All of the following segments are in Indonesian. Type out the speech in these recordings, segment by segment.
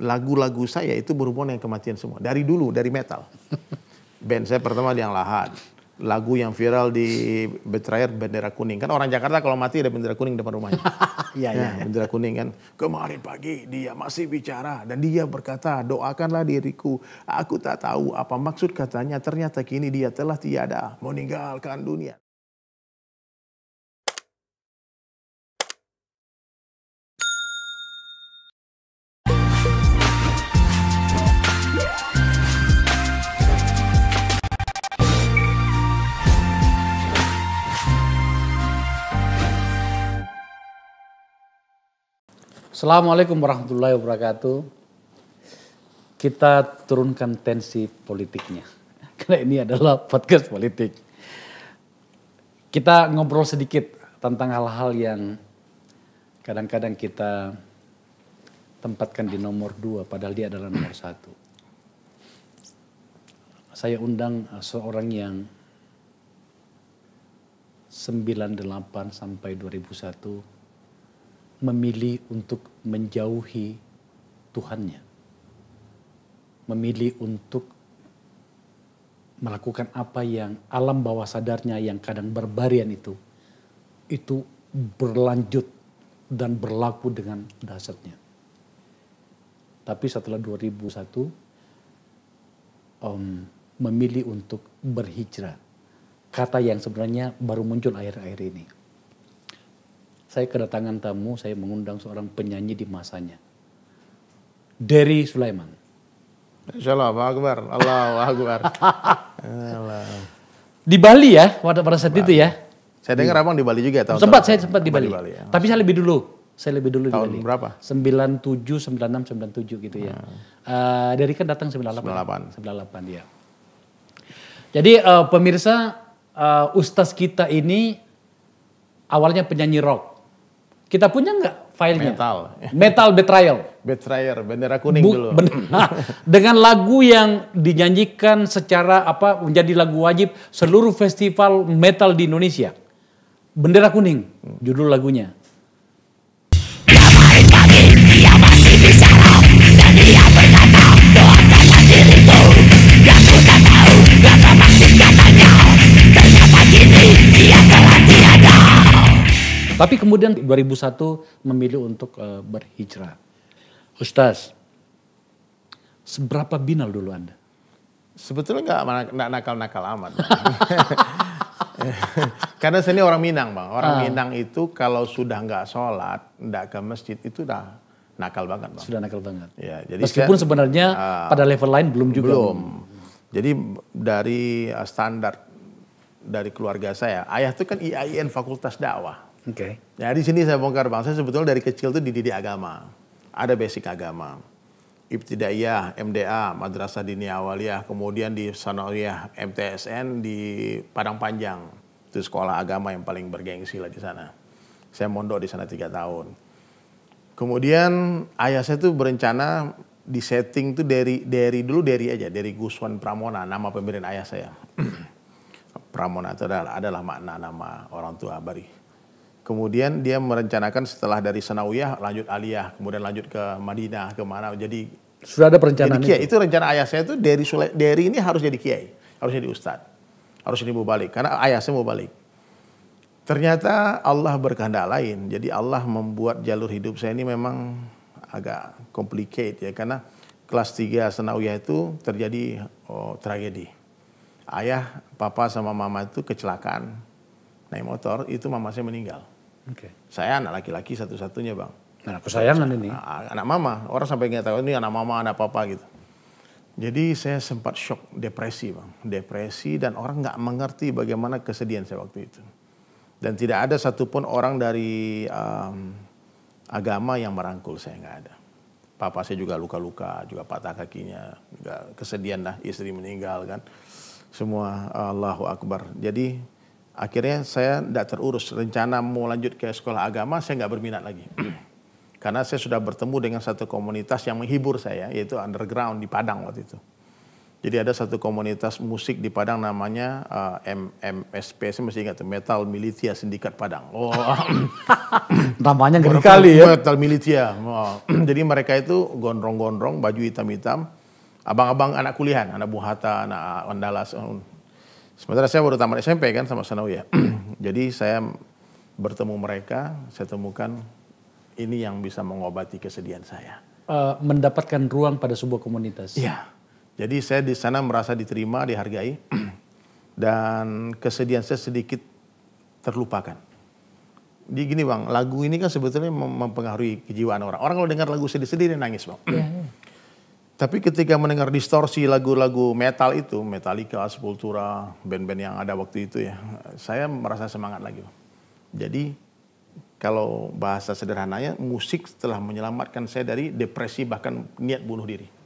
lagu-lagu saya itu berhubungan dengan kematian semua. Dari dulu, dari metal. Band saya pertama Liang Lahat. Lagu yang viral di Betrayer Bendera Kuning. Kan orang Jakarta kalau mati ada bendera kuning depan rumahnya. Iya. Bendera kuning kan. Kemarin pagi dia masih bicara. Dan dia berkata, doakanlah diriku. Aku tak tahu apa maksud katanya. Ternyata kini dia telah tiada meninggalkan dunia. Assalamualaikum warahmatullahi wabarakatuh. Kita turunkan tensi politiknya. Karena ini adalah podcast politik. Kita ngobrol sedikit tentang hal-hal yang kadang-kadang kita tempatkan di nomor 2 padahal dia adalah nomor 1. Saya undang seorang yang 98 sampai 2001 memilih untuk menjauhi Tuhannya. Memilih untuk melakukan apa yang alam bawah sadarnya yang kadang barbarian itu berlanjut dan berlaku dengan dahsyatnya. Tapi setelah 2001 memilih untuk berhijrah. Kata yang sebenarnya baru muncul akhir-akhir ini. Saya kedatangan tamu, saya mengundang seorang penyanyi di masanya. Dery Sulaiman. Allahu Akbar, Allahu Akbar. Di Bali ya, pada saat itu ya. Saya dengar abang di Bali juga tahun. Saya sempat di Bali. Ya. Tapi saya lebih dulu. Saya lebih dulu tahun di Bali. Berapa? 97, 96, 97 gitu ya. Dery kan datang 98 ya. Jadi pemirsa, ustaz kita ini awalnya penyanyi rock. Kita punya nggak filenya? Metal Betrayal. Betrayer, bendera kuning dulu. Dengan lagu yang dinyanyikan secara menjadi lagu wajib seluruh festival metal di Indonesia. Bendera kuning, judul lagunya. Kemarin pagi dia masih bicara dan dia berkata doakanlah diriku. Yang ku tak tahu apa maksud katanya. Ternyata kini dia telah tiada. Tapi kemudian 2001 memilih untuk berhijrah. Ustaz, seberapa binal dulu Anda? Sebetulnya nggak nakal-nakal amat. Karena saya ini orang Minang bang. Orang Minang itu kalau sudah nggak sholat, nggak ke masjid itu udah nakal banget bang. Sudah nakal banget. Ya, jadi meskipun sebenarnya pada level lain belum juga. Belum. Jadi dari standar dari keluarga saya, ayah itu kan IAIN Fakultas Dakwah. Oke. Ya di sini saya bongkar bang. Saya sebetulnya dari kecil tuh dididik agama. Ada basic agama. Ibtidaiyah, MDA, Madrasah Diniyah Awaliyah, kemudian di Sanawiyah MTSN di Padang Panjang. Itu sekolah agama yang paling bergengsi lah di sana. Saya mondok di sana 3 tahun. Kemudian ayah saya tuh berencana di setting tuh dari Guswan Pramona, nama pemberian ayah saya. Pramona itu adalah makna nama orang tua Bari. Kemudian dia merencanakan setelah dari Sanawiyah lanjut Aliyah, kemudian lanjut ke Madinah, kemana. Jadi sudah ada perencanaan kiai. Itu rencana ayah saya itu Dery ini harus jadi kiai, harus jadi ustadz, harus jadi mubalik. Karena ayah saya mau balik. Ternyata Allah berkehendak lain. Jadi Allah membuat jalur hidup saya ini memang agak complicated ya. Karena kelas 3 Sanawiyah itu terjadi tragedi. Ayah, papa sama mama itu kecelakaan naik motor, itu mama saya meninggal. Okay. Saya anak laki-laki satu-satunya bang. Anak kesayangan ini. Anak mama, orang sampai nggak tahu ini anak mama, anak papa gitu. Jadi saya sempat shock, depresi bang. Depresi dan orang nggak mengerti bagaimana kesedihan saya waktu itu. Dan tidak ada satupun orang dari agama yang merangkul saya, nggak ada. Papa saya juga luka-luka, juga patah kakinya. Juga kesedihan lah, istri meninggal kan. Semua Allahu Akbar. Jadi akhirnya saya tidak terurus. Rencana mau lanjut ke sekolah agama, saya nggak berminat lagi. Karena saya sudah bertemu dengan satu komunitas yang menghibur saya, yaitu underground di Padang waktu itu. Jadi ada satu komunitas musik di Padang namanya MMSP, saya masih ingat, Metal Militia Sindikat Padang. Oh, namanya ngeri kali ya. Metal Militia. Oh. Jadi mereka itu gondrong-gondrong, baju hitam-hitam, abang-abang anak kuliahan, anak Bung Hatta, anak Andalas. Sementara saya baru tamat SMP kan sama Sanawiyah. Jadi saya bertemu mereka, saya temukan ini yang bisa mengobati kesedihan saya. Mendapatkan ruang pada sebuah komunitas. Iya. Jadi saya di sana merasa diterima, dihargai, dan kesedihan saya sedikit terlupakan. Di gini Bang, lagu ini kan sebetulnya mempengaruhi kejiwaan orang. Orang kalau dengar lagu sedih-sedih dia nangis Bang. Tapi ketika mendengar distorsi lagu-lagu metal itu, Metallica, Sepultura, band-band yang ada waktu itu ya, saya merasa semangat lagi Bang. Jadi kalau bahasa sederhananya, musik telah menyelamatkan saya dari depresi bahkan niat bunuh diri.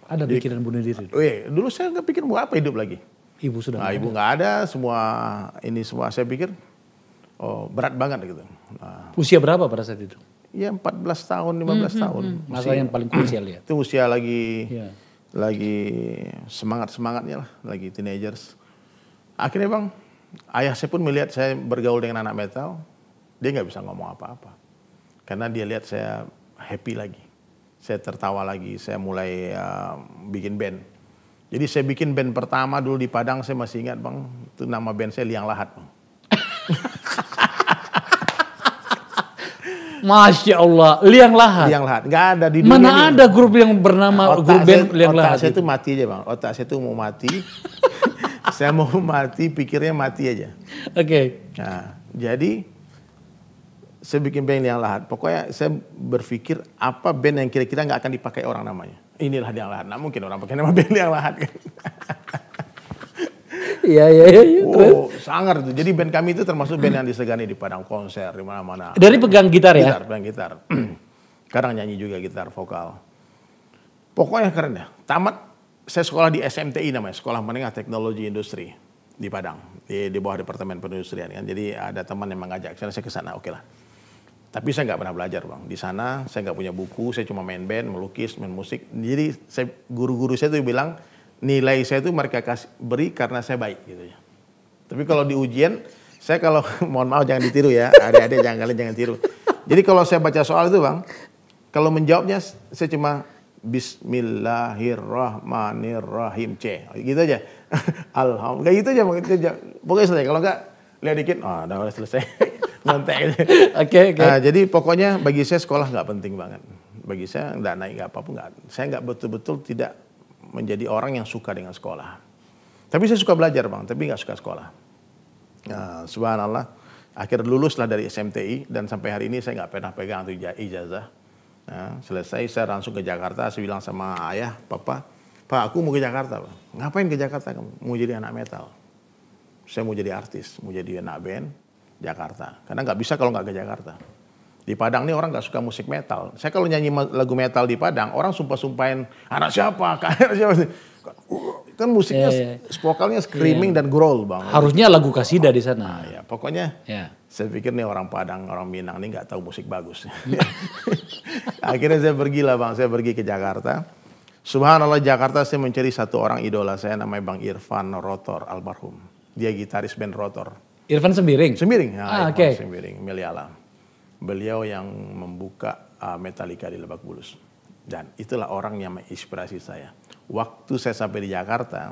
Ada pikiran bunuh diri? Dulu saya nggak pikir mau apa hidup lagi. Ibu sudah Nah, ibu nggak ada, semua saya pikir berat banget gitu. Nah, usia berapa pada saat itu? Ya 14 tahun, 15 tahun. Masa yang paling krusial ya? Itu usia lagi semangat-semangatnya lah, lagi teenagers. Akhirnya Bang, ayah saya pun melihat saya bergaul dengan anak metal, dia nggak bisa ngomong apa-apa. Karena dia lihat saya happy lagi. Saya tertawa lagi, saya mulai bikin band. Jadi saya bikin band pertama dulu di Padang, saya masih ingat Bang, itu nama band saya Liang Lahat Bang. Masya Allah, Liang Lahat. Liang Lahat, nggak ada di dunia. Mana ada grup yang bernama grup band Liang Lahat? Otak saya itu mati aja Bang, otak saya itu mau mati. Saya mau mati, pikirnya mati aja. Oke. Nah, jadi saya bikin band Liang Lahat. Pokoknya saya berpikir apa band yang kira-kira nggak akan dipakai orang namanya. Inilah Liang Lahat. Nah mungkin orang pakai nama band Liang Lahat kan. Iya. Oh, sangar itu. Jadi band kami itu termasuk band yang disegani di Padang, konser di mana-mana. Dari pegang gitar ya? Pegang gitar. Kadang nyanyi juga gitar vokal. Pokoknya keren ya. Tamat, saya sekolah di SMTI namanya, Sekolah Menengah Teknologi Industri di Padang, di bawah Departemen Perindustrian kan. Jadi ada teman yang mengajak, saya ke sana, oke lah. Tapi saya nggak pernah belajar Bang. Di sana saya nggak punya buku, saya cuma main band, melukis, main musik. Jadi guru-guru saya tuh bilang nilai saya tuh mereka beri karena saya baik gitu ya. Tapi kalau di ujian, saya kalau mohon maaf jangan ditiru ya, adik-adik jangan tiru. Jadi kalau saya baca soal itu Bang, kalau menjawabnya saya cuma Bismillahirrahmanirrahim C, gitu aja. Alhamdulillah, gitu aja Bang. Pokoknya selesai. Kalau nggak lihat dikit, udah selesai. Ngontek. Oke. Nah, jadi pokoknya bagi saya sekolah nggak penting banget. Bagi saya nggak naik nggak apa-apa nggak. Saya nggak betul-betul tidak menjadi orang yang suka dengan sekolah. Tapi saya suka belajar Bang, tapi nggak suka sekolah. Nah, subhanallah, akhir luluslah dari SMTI dan sampai hari ini saya nggak pernah pegang itu ijazah. Nah, selesai saya langsung ke Jakarta. Saya bilang sama ayah, Pak, aku mau ke Jakarta Pak. Ngapain ke Jakarta kamu? Mau jadi anak metal. Saya mau jadi artis, mau jadi anak band. Jakarta, karena nggak bisa kalau nggak ke Jakarta. Di Padang nih orang nggak suka musik metal. Saya kalau nyanyi lagu metal di Padang, orang sumpah-sumpahin anak siapa, anak siapa. Kan musiknya, vokalnya screaming dan growl Bang. Harusnya lagu kasidah di sana. Nah, ya, pokoknya saya pikir nih orang Padang, orang Minang nih nggak tahu musik bagus. Akhirnya saya pergilah Bang, saya pergi ke Jakarta. Subhanallah Jakarta saya mencari satu orang idola saya namanya Bang Irfan Rotor almarhum. Dia gitaris band Rotor. Irfan Sembiring? Sembiring, Sembiring, Miliala. Beliau yang membuka Metallica di Lebak Bulus. Dan itulah orang yang menginspirasi saya. Waktu saya sampai di Jakarta,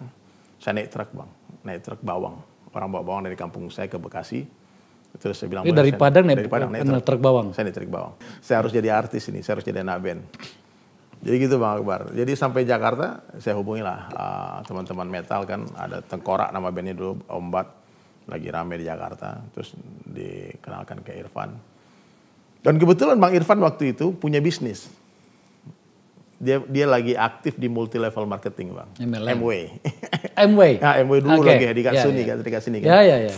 saya naik truk Bang. Naik truk bawang. Orang bawa bawang dari kampung saya ke Bekasi. Terus saya bilang, dari Padang naik truk bawang? Saya naik truk bawang. Saya harus jadi artis ini, saya harus jadi anak band. Jadi gitu Bang Akbar. Jadi sampai Jakarta, saya hubungilah teman-teman metal kan. Ada Tengkorak nama bandnya dulu, Ombat. Lagi rame di Jakarta, terus dikenalkan ke Irfan. Dan kebetulan Bang Irfan waktu itu punya bisnis. Dia lagi aktif di multi level marketing Bang. MW. Nah, MW dulu lagi di Katsuni kan. Ya.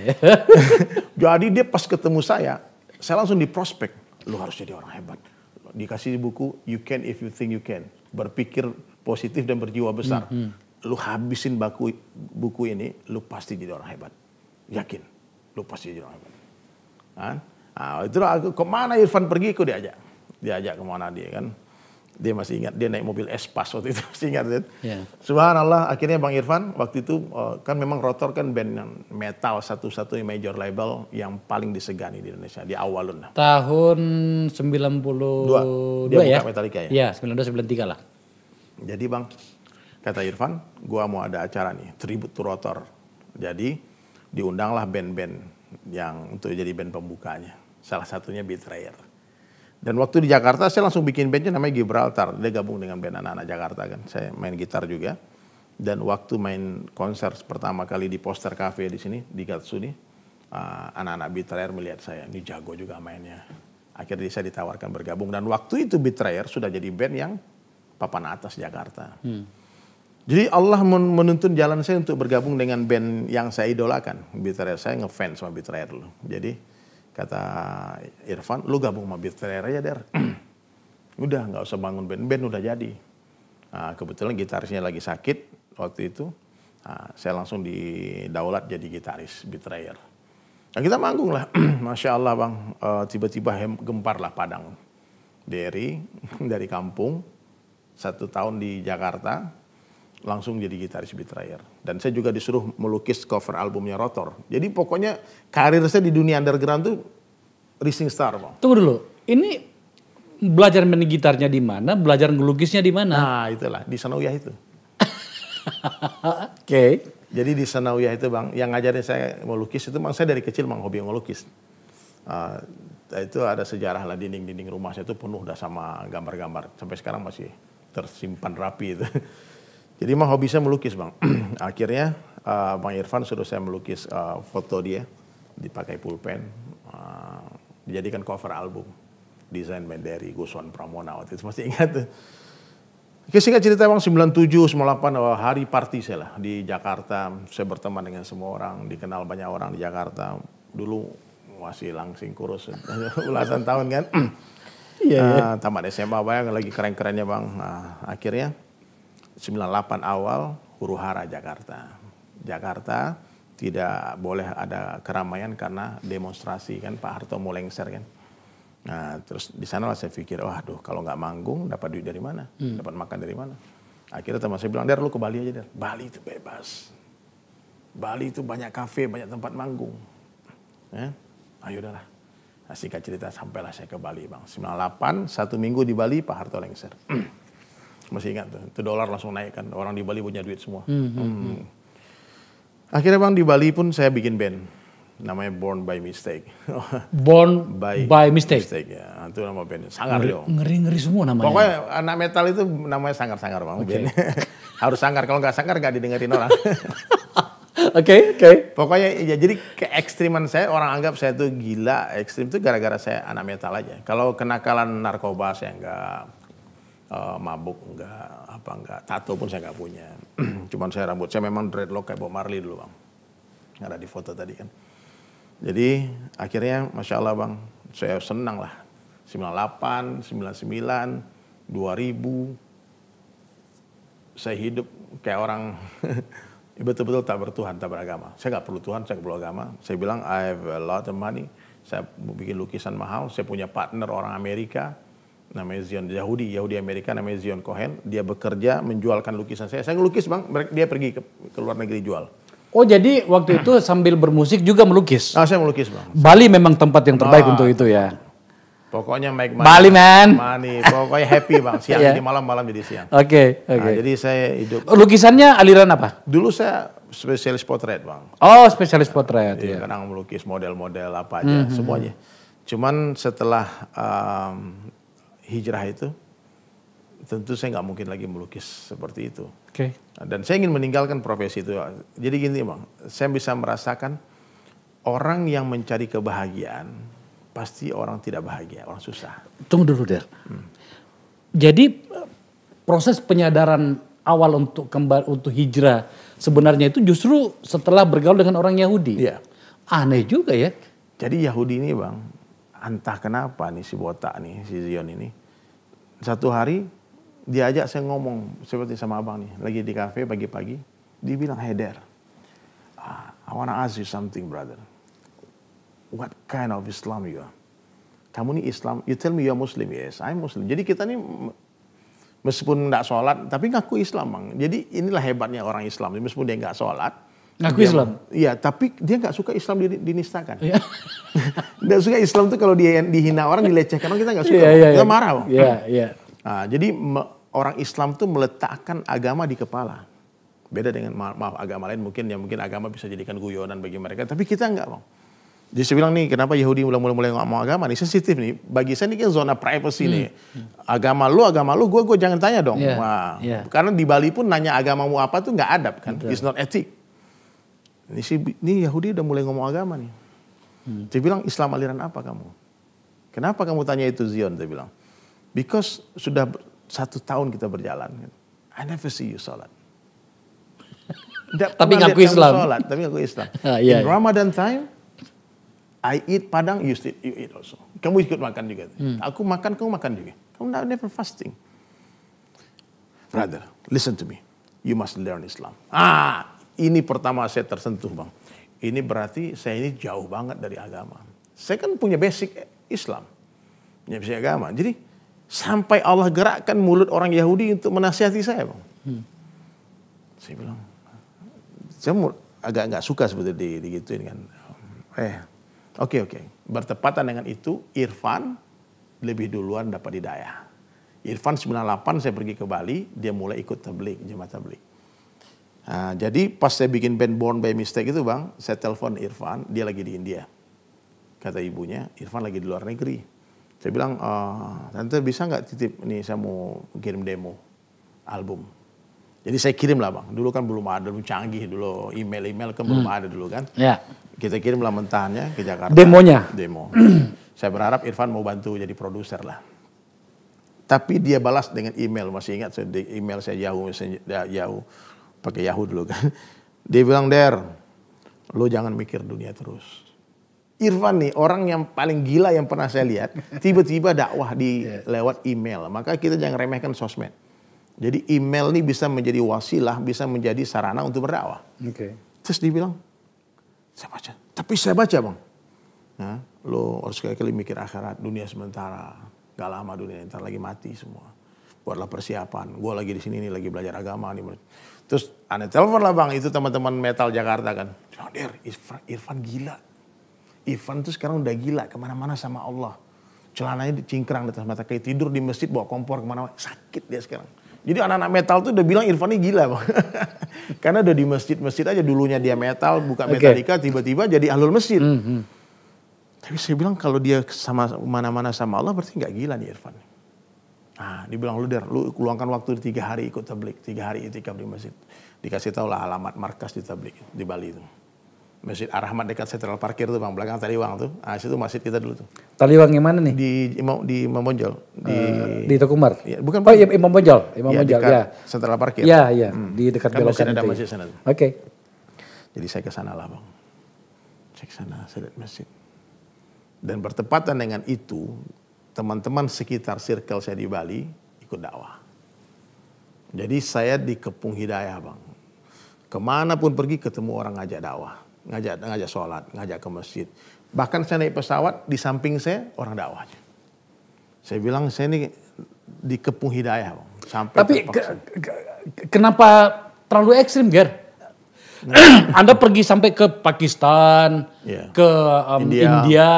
Jadi dia pas ketemu saya langsung diprospek. Lu harus jadi orang hebat. Dikasih buku You Can If You Think You Can. Berpikir positif dan berjiwa besar. Lu habisin buku ini, lu pasti jadi orang hebat. Yakin, lu pasti jadi orang hebat. Nah, itulah aku kemana Irfan pergi, aku diajak kemana dia kan. Dia masih ingat, dia naik mobil Espas waktu itu, masih ingat. Yeah. Subhanallah, akhirnya Bang Irfan waktu itu kan memang Rotor kan band metal satu-satunya major label yang paling disegani di Indonesia di awalun. Tahun 92 dia ya? buka Metallica ya? Iya, 92-93 lah. Jadi Bang, kata Irfan, gua mau ada acara nih, tribute to Rotor. Jadi diundanglah band-band yang untuk jadi band pembukanya. Salah satunya Betrayer. Dan waktu di Jakarta saya langsung bikin bandnya namanya Gibraltar. Dia gabung dengan band anak-anak Jakarta kan. Saya main gitar juga. Dan waktu main konser pertama kali di Poster Cafe di sini, di Gatsuni, anak-anak Betrayer melihat saya, ini jago juga mainnya. Akhirnya saya ditawarkan bergabung. Dan waktu itu Betrayer sudah jadi band yang papan atas Jakarta. Jadi Allah menuntun jalan saya untuk bergabung dengan band yang saya idolakan. Betrayer, saya ngefans sama Betrayer dulu. Jadi kata Irfan, lu gabung sama Betrayer aja Der. Udah nggak usah bangun band udah jadi. Nah, kebetulan gitarisnya lagi sakit waktu itu. Saya langsung didaulat jadi gitaris Betrayer. Nah, kita manggung lah, Masya Allah Bang. Tiba-tiba gempar lah Padang. Dari kampung, 1 tahun di Jakarta, langsung jadi gitaris Betrayer. Dan saya juga disuruh melukis cover albumnya Rotor. Jadi pokoknya karir saya di dunia underground tuh rising star, Bang. Tunggu dulu, ini belajar main gitarnya di mana, belajar ngelukisnya di mana? Nah itulah, di Sanawiyah itu. Oke. Jadi di Sanawiyah itu Bang, yang ngajarin saya melukis itu Bang, saya dari kecil Bang hobi ngelukis. Itu ada sejarah lah, dinding-dinding rumah saya itu penuh dah sama gambar-gambar. Sampai sekarang masih tersimpan rapi itu. Jadi mah hobi saya melukis Bang. Akhirnya Bang Irfan suruh saya melukis foto dia, dipakai pulpen, dijadikan cover album. Desain dari Guswan Pramona waktu itu, masih ingat tuh. Oke, singkat cerita Bang, 97, 98 hari party saya lah di Jakarta. Saya berteman dengan semua orang, dikenal banyak orang di Jakarta. Dulu masih langsing kurus, belasan tahun kan. Iya. Tamat SMA Bang, lagi keren-kerennya Bang. Akhirnya 98 awal huru hara Jakarta. Jakarta tidak boleh ada keramaian karena demonstrasi kan, Pak Harto mau lengser kan. Nah terus di sana lah saya pikir, waduh kalau nggak manggung dapat duit dari mana, dapat makan dari mana. Akhirnya teman saya bilang, Der lu ke Bali aja Der, Bali itu bebas. Bali itu banyak kafe, banyak tempat manggung. Ayo udahlah. Nah, singkat cerita sampailah saya ke Bali Bang. 98, 1 minggu di Bali Pak Harto lengser. Masih ingat tuh, itu dolar langsung naik kan, orang di Bali punya duit semua. Akhirnya Bang di Bali pun saya bikin band, namanya Born by Mistake. Born by Mistake. Ya, itu nama bandnya, sangar dong. Ngeri-ngeri semua namanya. Pokoknya anak metal itu namanya sangar-sangar Bang. Okay. Harus sangar, kalau nggak sangar nggak didengerin orang. Oke. Pokoknya ya jadi keekstriman saya, orang anggap saya tuh gila, ekstrim itu gara-gara saya anak metal aja. Kalau kenakalan narkoba saya nggak. Mabuk enggak, tato pun saya enggak punya. Cuman saya rambut saya memang dreadlock kayak Bob Marley dulu Bang. Ada di foto tadi kan. Jadi akhirnya Masya Allah Bang, saya senang lah. 98, 99, 2000. Saya hidup kayak orang betul-betul tak bertuhan, tak beragama. Saya nggak perlu Tuhan, saya nggak perlu agama. Saya bilang I have a lot of money. Saya bikin lukisan mahal. Saya punya partner orang Amerika. Namanya Zion Yahudi Amerika, namanya Zion Cohen. Dia bekerja menjualkan lukisan saya. Saya ngelukis Bang, dia pergi ke luar negeri jual. Oh jadi waktu itu sambil bermusik juga melukis? Saya melukis Bang. Bali memang tempat yang terbaik untuk itu ya? Pokoknya make money. Bali man. Money, pokoknya happy Bang. Siang jadi malam jadi siang. Oke. Nah, jadi saya hidup. Lukisannya aliran apa? Dulu saya spesialis potret Bang. Oh spesialis potret. Iya. Kadang melukis model-model apa aja, semuanya. Cuman setelah hijrah itu, tentu saya nggak mungkin lagi melukis seperti itu. Oke. Dan saya ingin meninggalkan profesi itu. Jadi gini Bang, saya bisa merasakan orang yang mencari kebahagiaan, pasti orang tidak bahagia, orang susah. Tunggu dulu Der. Jadi proses penyadaran awal untuk hijrah sebenarnya itu justru setelah bergaul dengan orang Yahudi. Iya. Aneh juga ya. Jadi Yahudi ini Bang, entah kenapa nih si botak nih, si Zion ini. Satu hari diajak saya ngomong seperti sama abang nih. Lagi di kafe pagi-pagi. Dia bilang, hey Der, I wanna ask you something brother. What kind of Islam you are? Kamu nih Islam, you tell me you are Muslim. Yes, I'm Muslim. Jadi kita nih Meskipun nggak sholat, tapi ngaku Islam, Bang. Jadi inilah hebatnya orang Islam. Meskipun dia nggak sholat, ngaku Islam. Iya, tapi dia nggak suka Islam dinistakan. Iya. Nggak suka Islam tuh kalau dia dihina orang, dilecehkan orang, kita nggak suka. Kita marah, Bang. Iya. Nah, jadi orang Islam tuh meletakkan agama di kepala. Beda dengan maaf agama lain mungkin agama bisa jadikan guyonan bagi mereka, tapi kita enggak, Bang. Jadi saya bilang nih, kenapa Yahudi mulai ngomong agama nih, sensitif nih. Bagi saya ini kan zona privacy nih. Agama lu, gue jangan tanya dong. Karena di Bali pun nanya agamamu apa tuh nggak adab kan. It's not ethic. Ini Yahudi udah mulai ngomong agama nih. Dia bilang, Islam aliran apa kamu? Kenapa kamu tanya itu, Zion? Dia bilang, because sudah 1 tahun kita berjalan. I never see you sholat. Tapi ngaku Islam. Sholat, tapi ngaku Islam. In Ramadan time, I eat padang, you eat also. Kamu ikut makan juga. Aku makan, kamu makan juga. Kamu never fasting. Brother, listen to me. You must learn Islam. Ini pertama saya tersentuh, Bang. Ini berarti saya ini jauh banget dari agama. Saya kan punya basic Islam. Punya basic agama. Jadi sampai Allah gerakkan mulut orang Yahudi untuk menasihati saya, Bang. Saya bilang, saya agak nggak suka sebetulnya digituin kan. Oke. Bertepatan dengan itu, Irfan lebih duluan dapat hidayah. Irfan 98 saya pergi ke Bali, dia mulai ikut tabligh, jemaah tabligh. Jadi pas saya bikin band Born by Mistake itu, Bang, saya telepon Irfan, dia lagi di India. Kata ibunya, Irfan lagi di luar negeri. Saya bilang, tante bisa nggak titip, nih saya mau kirim demo album. Jadi saya kirim lah, Bang. Dulu kan belum ada, belum canggih dulu, email kan belum ada dulu kan. Ya. Kita kirimlah mentahannya ke Jakarta. Demo. Saya berharap Irfan mau bantu jadi produser lah. Tapi dia balas dengan email, masih ingat email saya Yahoo, pakai Yahoo dulu kan. Dia bilang, Der, lo jangan mikir dunia terus. Irfan nih orang yang paling gila yang pernah saya lihat, tiba-tiba dakwah lewat email. Maka kita jangan remehkan sosmed. Jadi email nih bisa menjadi wasilah, bisa menjadi sarana untuk berdakwah. Terus dia bilang, saya baca, Bang. Nah, lo harus sekali-kali mikir akhirat, dunia sementara, gak lama dunia, ntar lagi mati semua. Buatlah persiapan. Gue lagi di sini nih, lagi belajar agama nih. Terus aneh telepon lah, Bang, itu teman-teman metal Jakarta kan. Der, Irfan gila. Irfan tuh sekarang udah gila, kemana-mana sama Allah. Celananya dicingkrang di atas mata kaki, tidur di masjid bawa kompor kemana-mana. Sakit dia sekarang. Jadi anak-anak metal tuh udah bilang Irfan ini gila, Bang. Karena udah di masjid-masjid aja, dulunya dia metal, buka Metallica, tiba-tiba jadi ahlul masjid. Tapi saya bilang kalau dia sama mana-mana sama Allah berarti nggak gila nih Irfan. Dia bilang, lu luangkan waktu 3 hari ikut tabligh, 3 hari itikaf di masjid. Dikasih tahu lah alamat markas di tabligh di Bali itu. Masjid Ar-Rahmat dekat Sentral Parkir tuh, Bang, belakang Taliwang tuh. Situ masjid kita dulu tuh. Taliwang yang mana nih? Di Imam Bonjol. Di Tokumar? Ya, bukan. Imam Bonjol. Dekat Sentral Parkir. Iya. Di dekat belokan ada itu. masjid sana. Oke. Jadi saya ke sana lah, Bang. Saya ke sana, saya lihat masjid. Dan bertepatan dengan itu, teman-teman sekitar circle saya di Bali ikut dakwah. Jadi saya dikepung hidayah, Bang. Kemanapun pergi ketemu orang ngajak dakwah. Ngajak sholat, ngajak ke masjid. Bahkan saya naik pesawat, di samping saya orang dakwah. Saya bilang saya ini dikepung hidayah, Bang. Sampai tapi kenapa terlalu ekstrim, Ger? Anda pergi sampai ke Pakistan, ke India.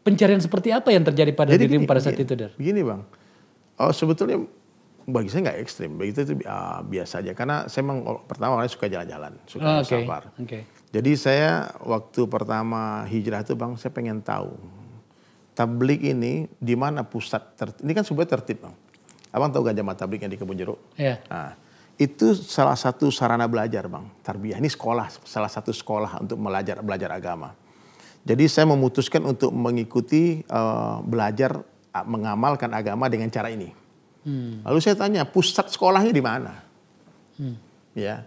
Pencarian seperti apa yang terjadi pada dirimu pada saat itu, Der? Begini, Bang. Sebetulnya bagi saya nggak ekstrim, begitu itu biasa aja. Karena saya memang pertama suka jalan-jalan, suka safar. Jadi saya waktu pertama hijrah itu, Bang, saya pengen tahu tabligh ini di mana pusat ini kan sebenarnya tertib, Bang. Abang tahu Gajah Mata Tabligh yang di Kebun Jeruk? Iya. Itu salah satu sarana belajar, Bang. Tarbiyah ini salah satu sekolah untuk belajar agama. Jadi saya memutuskan untuk mengikuti belajar mengamalkan agama dengan cara ini. Lalu saya tanya, pusat sekolahnya di mana? Ya,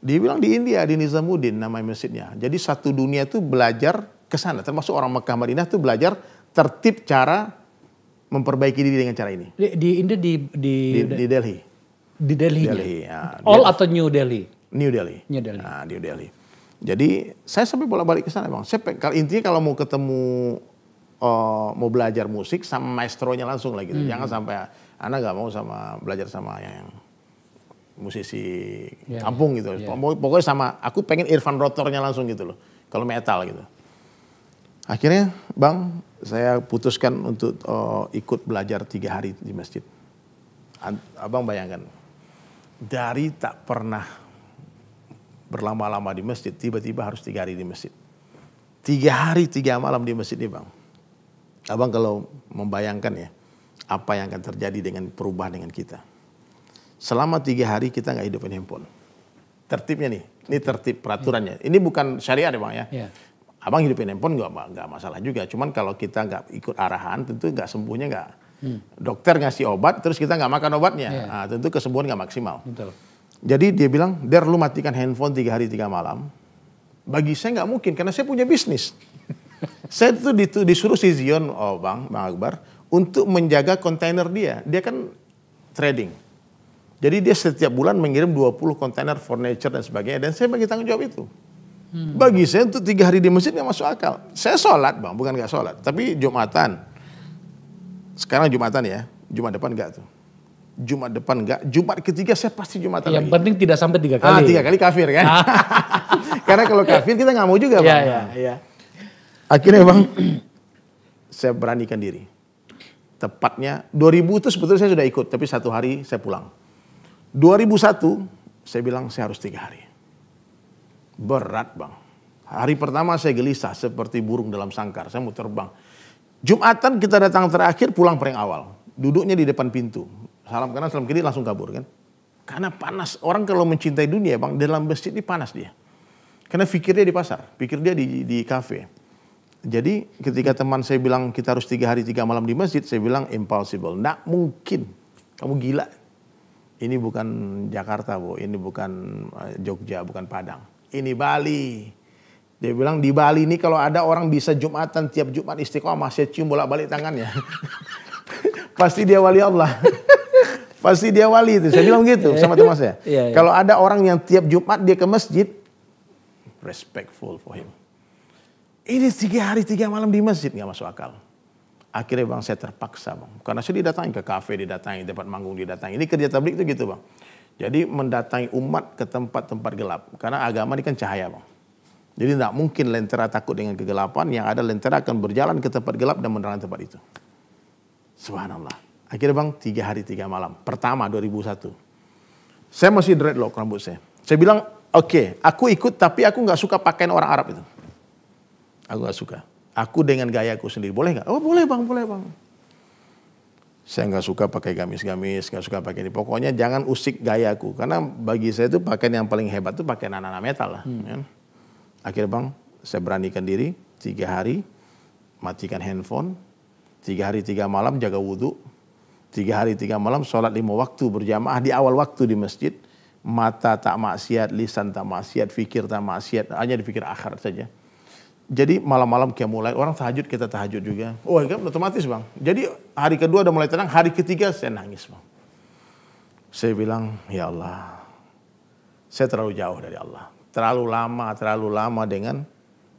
dia bilang di India, di Nizamuddin nama masjidnya. Jadi satu dunia itu belajar ke sana, termasuk orang Mekah Madinah itu belajar tertib cara memperbaiki diri dengan cara ini. Di India di Delhi. Di Delhi. All atau New Delhi? New Delhi. New Delhi. Jadi saya sampai bolak-balik ke sana, Bang. Intinya kalau mau ketemu mau belajar musik sama maestronya langsung lah gitu. Jangan sampai anak nggak mau sama belajar sama yang musisi kampung gitu. Pokoknya sama, aku pengen Irfan Rotornya langsung gitu loh. Kalau metal gitu. Akhirnya Bang, saya putuskan untuk ikut belajar 3 hari di masjid. Abang bayangkan, dari tak pernah berlama-lama di masjid, tiba-tiba harus 3 hari di masjid. 3 hari 3 malam di masjid nih Bang. Abang kalau membayangkan ya, apa yang akan terjadi dengan perubahan dengan kita. Selama 3 hari kita nggak hidupin handphone. Tertibnya nih, ini tertib peraturannya. Ini bukan syariat ya Bang ya. Abang hidupin handphone nggak masalah juga. Cuman kalau kita nggak ikut arahan, tentu nggak sembuhnya nggak. Dokter ngasih obat, terus kita nggak makan obatnya. Nah, tentu kesembuhan nggak maksimal. Betul. Jadi dia bilang, Der lu matikan handphone 3 hari 3 malam. Bagi saya nggak mungkin, karena saya punya bisnis. Saya tuh disuruh si Zion, Bang Akbar, untuk menjaga kontainer dia. Dia kan trading. Jadi dia setiap bulan mengirim 20 kontainer furniture dan sebagainya. Dan saya bagi tanggung jawab itu. Bagi saya untuk 3 hari di masjid nggak masuk akal. Saya sholat Bang, bukan nggak sholat. Tapi Jumatan. Sekarang Jumatan ya. Jumat depan nggak tuh. Jumat depan enggak, Jumat ketiga saya pasti Jumatan lagi. Yang penting tidak sampai 3 kali. 3 kali kafir kan. Karena kalau kafir kita nggak mau juga Bang. Iya. Akhirnya Bang, saya beranikan diri. Tepatnya 2000 itu sebetulnya saya sudah ikut, tapi 1 hari saya pulang. 2001 saya bilang saya harus 3 hari. Berat Bang. Hari pertama saya gelisah seperti burung dalam sangkar, saya mau terbang. Jumatan kita datang terakhir, pulang paling awal. Duduknya di depan pintu. Salam kanan, salam kiri, langsung kabur kan. Karena panas. Orang kalau mencintai dunia Bang, dalam masjid ini panas dia. Karena pikir dia di pasar, pikir dia di kafe. Jadi ketika teman saya bilang kita harus 3 hari 3 malam di masjid, saya bilang impossible. Nggak mungkin. Kamu gila. Ini bukan Jakarta, Bu. Ini bukan Jogja, bukan Padang. Ini Bali. Dia bilang di Bali ini kalau ada orang bisa Jumatan tiap Jumat istiqomah, saya cium bolak-balik tangannya. Pasti dia wali Allah. Pasti dia wali itu. Saya bilang gitu sama teman saya. Kalau ada orang yang tiap Jumat dia ke masjid, respectful for him. Ini 3 hari 3 malam di masjid nggak masuk akal. Akhirnya Bang saya terpaksa Bang. Karena saya didatangi ke kafe, didatangi tempat manggung, didatangi. Ini kerja tabligh itu gitu Bang. Jadi mendatangi umat ke tempat-tempat gelap. Karena agama ini kan cahaya Bang. Jadi tidak mungkin lentera takut dengan kegelapan. Yang ada lentera akan berjalan ke tempat gelap dan menerangi tempat itu. Subhanallah. Akhirnya Bang 3 hari 3 malam. Pertama 2001. Saya masih dreadlock rambut saya. Saya bilang oke, aku ikut tapi aku nggak suka pakaian orang Arab itu. Aku nggak suka. Aku dengan gayaku sendiri. Boleh nggak? Oh boleh Bang, boleh Bang. Saya nggak suka pakai gamis-gamis, nggak suka pakai ini. Pokoknya jangan usik gayaku. Karena bagi saya itu pakaian yang paling hebat itu pakaian anak-anak metal lah. Ya. Akhirnya Bang, saya beranikan diri 3 hari, matikan handphone. 3 hari 3 malam jaga wudhu. 3 hari 3 malam sholat 5 waktu berjamaah di awal waktu di masjid. Mata tak maksiat, lisan tak maksiat, fikir tak maksiat. Hanya dipikir akhirat saja. Jadi malam-malam mulai orang tahajud, kita tahajud juga. Oh kan otomatis Bang. Jadi hari kedua udah mulai tenang, hari ketiga saya nangis Bang. Saya bilang, ya Allah, saya terlalu jauh dari Allah. Terlalu lama dengan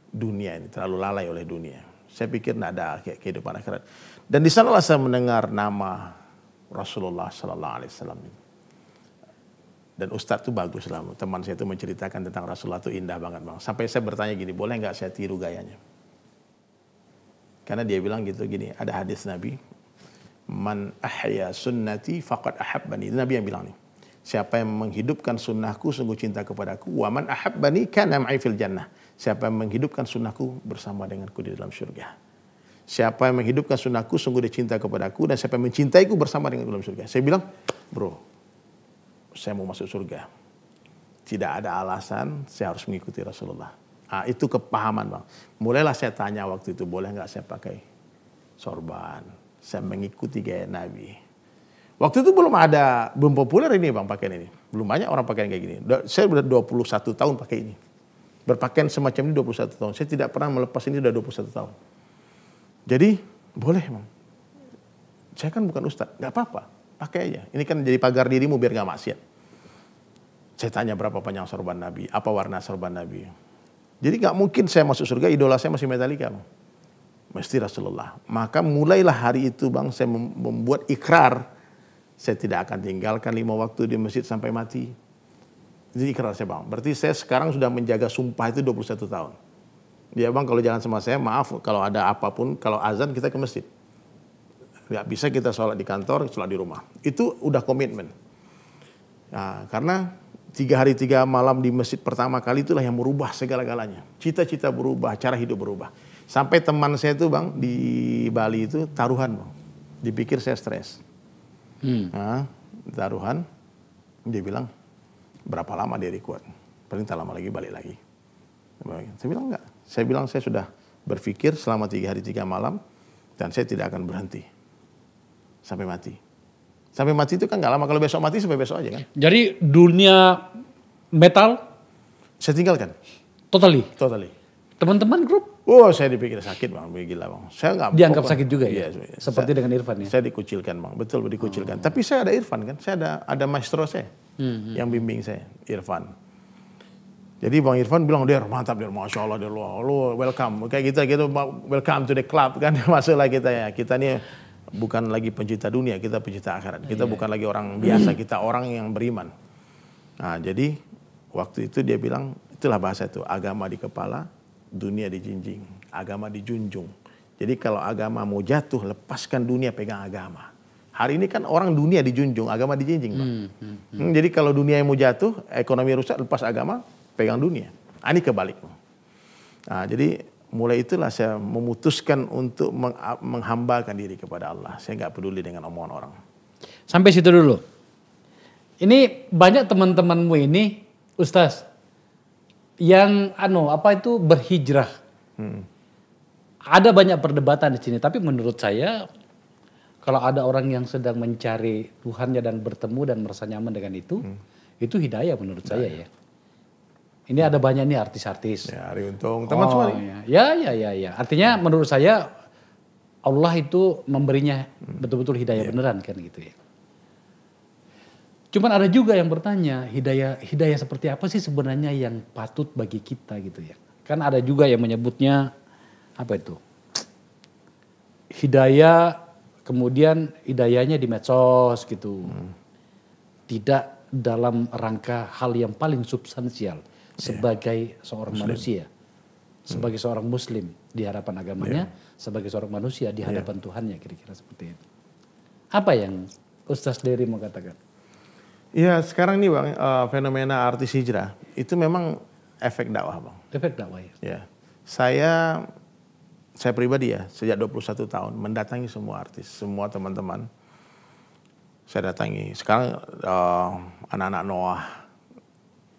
dunia ini. Terlalu lalai oleh dunia. Saya pikir tidak ada kehidupan akhirat. Dan di sanalah saya mendengar nama Rasulullah Sallallahu Alaihi Wasallam. Dan Ustadz itu bagus lah. Teman saya itu menceritakan tentang Rasulullah itu indah banget Bang. Sampai saya bertanya gini, boleh nggak saya tiru gayanya? Karena dia bilang gitu gini, ada hadis Nabi, man ahya sunnati faqad ahabbani. Itu Nabi yang bilang nih. Siapa yang menghidupkan sunnahku sungguh cinta kepadaku. Wa man ahabbani kana ma'i fil jannah. Siapa yang menghidupkan sunnahku bersama denganku di dalam surga. Siapa yang menghidupkan sunnahku sungguh dia cinta kepadaku. Dan siapa yang mencintaiku bersama dengan dalam surga. Saya bilang, bro, saya mau masuk surga. Tidak ada alasan saya harus mengikuti Rasulullah. Nah, itu kepahaman Bang. Mulailah saya tanya waktu itu, boleh nggak saya pakai sorban. Saya mengikuti gaya Nabi. Waktu itu belum populer ini Bang pakaian ini. Belum banyak orang pakaian kayak gini. Saya sudah 21 tahun pakai ini. Berpakaian semacam ini 21 tahun. Saya tidak pernah melepas ini sudah 21 tahun. Jadi boleh Bang. Saya kan bukan ustadz, nggak apa-apa. Pakai aja. Ini kan jadi pagar dirimu biar nggak maksiat. Saya tanya berapa panjang sorban Nabi, apa warna sorban Nabi. Jadi nggak mungkin saya masuk surga, idola saya masih Metallica. Mesti Rasulullah. Maka mulailah hari itu Bang, saya membuat ikrar. Saya tidak akan tinggalkan 5 waktu di masjid sampai mati. Itu ikrar saya Bang. Berarti saya sekarang sudah menjaga sumpah itu 21 tahun. Dia Bang kalau jalan sama saya, maaf kalau ada apapun, kalau azan kita ke masjid. Nggak bisa kita sholat di kantor, sholat di rumah. Itu udah komitmen. Nah, karena 3 hari 3 malam di masjid pertama kali itulah yang merubah segala-galanya. Cita-cita berubah, cara hidup berubah. Sampai teman saya itu Bang, di Bali itu taruhan Bang. Dipikir saya stres. Nah, taruhan, dia bilang, berapa lama dia kuat? Paling tak lama lagi balik lagi. Saya bilang enggak. Saya bilang saya sudah berpikir selama 3 hari 3 malam, dan saya tidak akan berhenti. Sampai mati. Sampai mati itu kan nggak lama, kalau besok mati sampai besok aja kan. Jadi dunia metal saya tinggalkan. Totally. Teman-teman grup? Oh, saya dipikir sakit Bang, gila Bang. Saya nggak dianggap sakit juga ya? Iya, seperti dengan Irfan ya? Saya dikucilkan Bang, betul dikucilkan. Tapi saya ada Irfan kan, saya ada maestro saya yang bimbing saya, Irfan. Jadi Bang Irfan bilang, dia mantap, dia Masya Allah, dia lu welcome. Kayak gitu, welcome to the club kan, masuklah kita ya. Kita nih bukan lagi pencinta dunia, kita pencinta akhirat. Kita bukan lagi orang biasa, kita orang yang beriman. Nah jadi waktu itu dia bilang, itulah bahasa itu, agama di kepala, dunia dijinjing, agama dijunjung. Jadi kalau agama mau jatuh, lepaskan dunia, pegang agama. Hari ini kan orang dunia dijunjung, agama dijinjing Bang. Jadi kalau dunia yang mau jatuh, ekonomi rusak, lepas agama, pegang dunia. Ini kebalik Bang. Nah jadi mulai itulah saya memutuskan untuk menghambakan diri kepada Allah. Saya nggak peduli dengan omongan orang. Sampai situ dulu. Ini banyak teman-temanmu ini, Ustaz, yang berhijrah. Ada banyak perdebatan di sini, tapi menurut saya kalau ada orang yang sedang mencari Tuhannya dan bertemu dan merasa nyaman dengan itu hidayah menurut saya ya. Ini ada banyak nih artis-artis. Ya, Ari Untung, teman semua nih. Ya. Artinya menurut saya Allah itu memberinya betul-betul hidayah beneran kan gitu ya. Cuman ada juga yang bertanya, hidayah seperti apa sih sebenarnya yang patut bagi kita gitu ya. Kan ada juga yang menyebutnya apa itu? Hidayah, kemudian hidayahnya di medsos gitu. Tidak dalam rangka hal yang paling substansial sebagai seorang manusia. Sebagai seorang muslim di hadapan agamanya, sebagai seorang manusia di hadapan Tuhannya, kira-kira seperti itu. Apa yang Ustaz Dery mau katakan? Ya sekarang nih Bang, fenomena artis hijrah itu memang efek dakwah Bang. Efek dakwah ya. Ya, saya pribadi ya sejak 21 tahun mendatangi semua artis, semua teman-teman. Saya datangi. Sekarang anak-anak Noah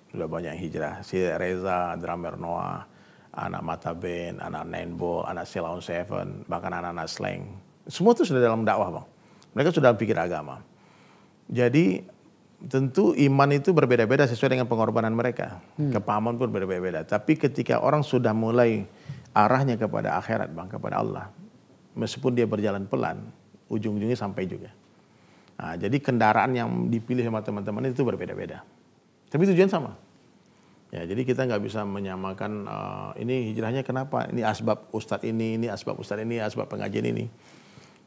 sudah banyak hijrah. Si Reza, drummer Noah, anak Mata Band, anak Nineball, anak Sheila on Seven, bahkan anak-anak Slang. Semua itu sudah dalam dakwah Bang. Mereka sudah pikir agama. Jadi tentu iman itu berbeda-beda sesuai dengan pengorbanan mereka. Kepahaman pun berbeda-beda. Tapi ketika orang sudah mulai arahnya kepada akhirat Bang, kepada Allah. Meskipun dia berjalan pelan, ujung-ujungnya sampai juga. Nah, jadi kendaraan yang dipilih sama teman-teman itu berbeda-beda. Tapi tujuan sama. Ya, jadi kita nggak bisa menyamakan ini hijrahnya kenapa? Ini asbab ustadz ini asbab ustadz ini, asbab pengajian ini.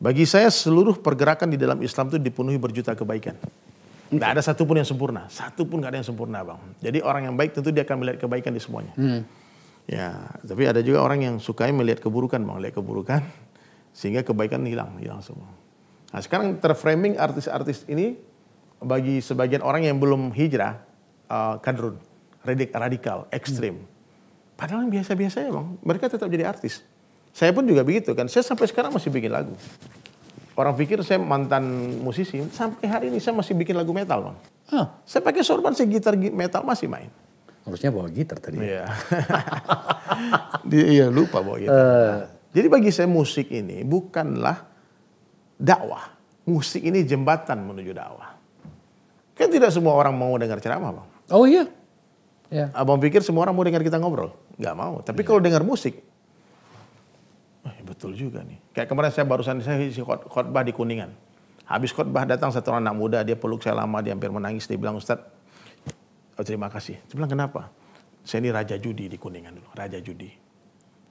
Bagi saya seluruh pergerakan di dalam Islam itu dipenuhi berjuta kebaikan. Nggak ada satupun yang sempurna, satupun nggak ada yang sempurna Bang. Jadi orang yang baik tentu dia akan melihat kebaikan di semuanya. Ya, tapi ada juga orang yang sukai melihat keburukan Bang, lihat keburukan sehingga kebaikan hilang semua. Nah sekarang terframing artis-artis ini bagi sebagian orang yang belum hijrah kadrun, radikal, ekstrim. Padahal yang biasa-biasa ya Bang, mereka tetap jadi artis. Saya pun juga begitu kan, saya sampai sekarang masih bikin lagu. Orang pikir saya mantan musisi, sampai hari ini saya masih bikin lagu metal Bang. Saya pakai sorban, saya gitar metal masih main. Harusnya bawa gitar tadi. Iya. Iya lupa bawa gitar. Jadi bagi saya musik ini bukanlah dakwah. Musik ini jembatan menuju dakwah. Kan tidak semua orang mau dengar ceramah Bang. Oh iya. Ya. Abang pikir semua orang mau dengar kita ngobrol? Nggak mau. Tapi kalau dengar musik, betul juga nih. Kayak kemarin saya isi khotbah di Kuningan. Habis khotbah datang satu anak muda, dia peluk saya lama, dia hampir menangis. Dia bilang, Ustadz, terima kasih. Dia bilang, kenapa? Saya ini raja judi di Kuningan dulu, raja judi.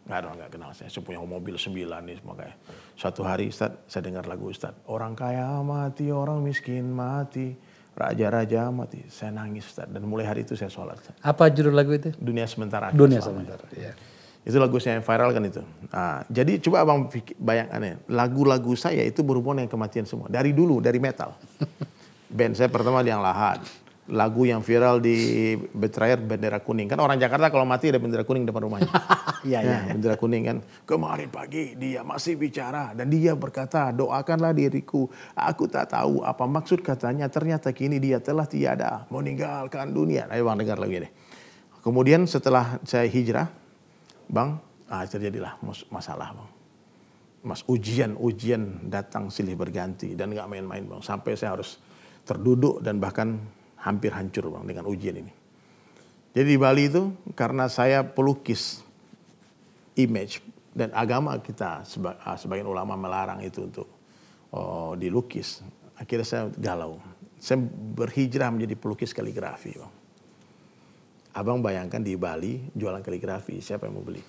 Nggak kenal saya. Saya punya mobil 9 nih semua kayak. Suatu hari Ustaz, saya dengar lagu Ustaz. Orang kaya mati, orang miskin mati, raja-raja mati. Saya nangis Ustaz. Dan mulai hari itu saya sholat Ustaz. Apa judul lagu itu? Dunia Sementara. Dunia Sementara. Ya. Itu lagu saya yang viral kan itu. Nah, jadi coba abang bayangkan ya. Lagu-lagu saya itu berhubungan dengan kematian semua. Dari dulu, dari metal. Band saya pertama Liang Lahat. Lagu yang viral di Betrayer bendera kuning. Kan orang Jakarta kalau mati ada bendera kuning depan rumahnya. Iya. Bendera kuning kan. Kemarin pagi dia masih bicara dan dia berkata, doakanlah diriku. Aku tak tahu apa maksud katanya. Ternyata kini dia telah tiada meninggalkan dunia. Ayo bang dengar lagi deh. Kemudian setelah saya hijrah, bang, terjadilah masalah bang. Mas ujian datang silih berganti dan nggak main-main bang. Sampai saya harus terduduk dan bahkan hampir hancur bang dengan ujian ini. Jadi di Bali itu karena saya pelukis image dan agama kita sebagian ulama melarang itu untuk dilukis. Akhirnya saya galau. Saya berhijrah menjadi pelukis kaligrafi bang. Abang bayangkan di Bali jualan kaligrafi, siapa yang mau beli?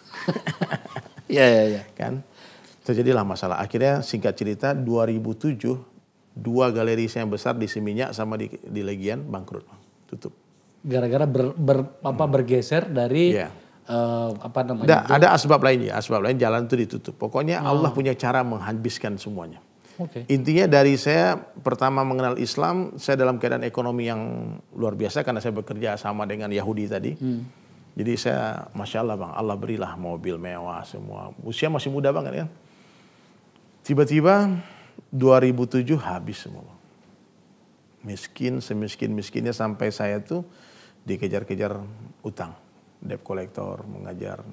Iya. Kan? Terjadilah masalah. Akhirnya singkat cerita 2007 2 galeri saya yang besar di Seminyak sama di Legian bangkrut, tutup. Gara-gara bergeser dari apa namanya? Ada asbab lainnya, jalan itu ditutup. Pokoknya Allah punya cara menghabiskan semuanya. Okay. Intinya dari saya pertama mengenal Islam, saya dalam keadaan ekonomi yang luar biasa karena saya bekerja sama dengan Yahudi tadi. Jadi saya, Masya Allah bang, Allah berilah mobil mewah semua. Usia masih muda banget kan. Tiba-tiba 2007 habis semua. Miskin, semiskin-miskinnya sampai saya tuh dikejar-kejar utang. Debt collector, mengajar.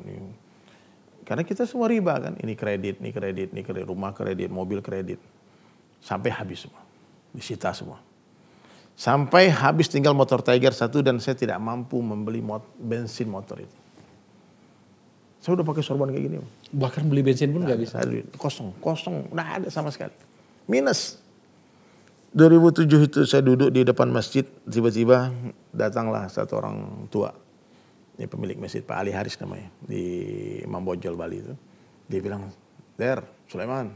Karena kita semua riba kan. Ini kredit, rumah kredit, mobil kredit. Sampai habis semua. Disita semua. Sampai habis tinggal motor Tiger 1 dan saya tidak mampu membeli bensin motor itu. Saya udah pakai sorban kayak gini. Bahkan beli bensin pun nggak bisa. Kosong, nggak ada sama sekali. Minus. 2007 itu saya duduk di depan masjid, tiba-tiba datanglah satu orang tua. Ini pemilik masjid, Pak Ali Haris namanya, di Imam Bonjol Bali itu. Dia bilang, Der, Sulaiman,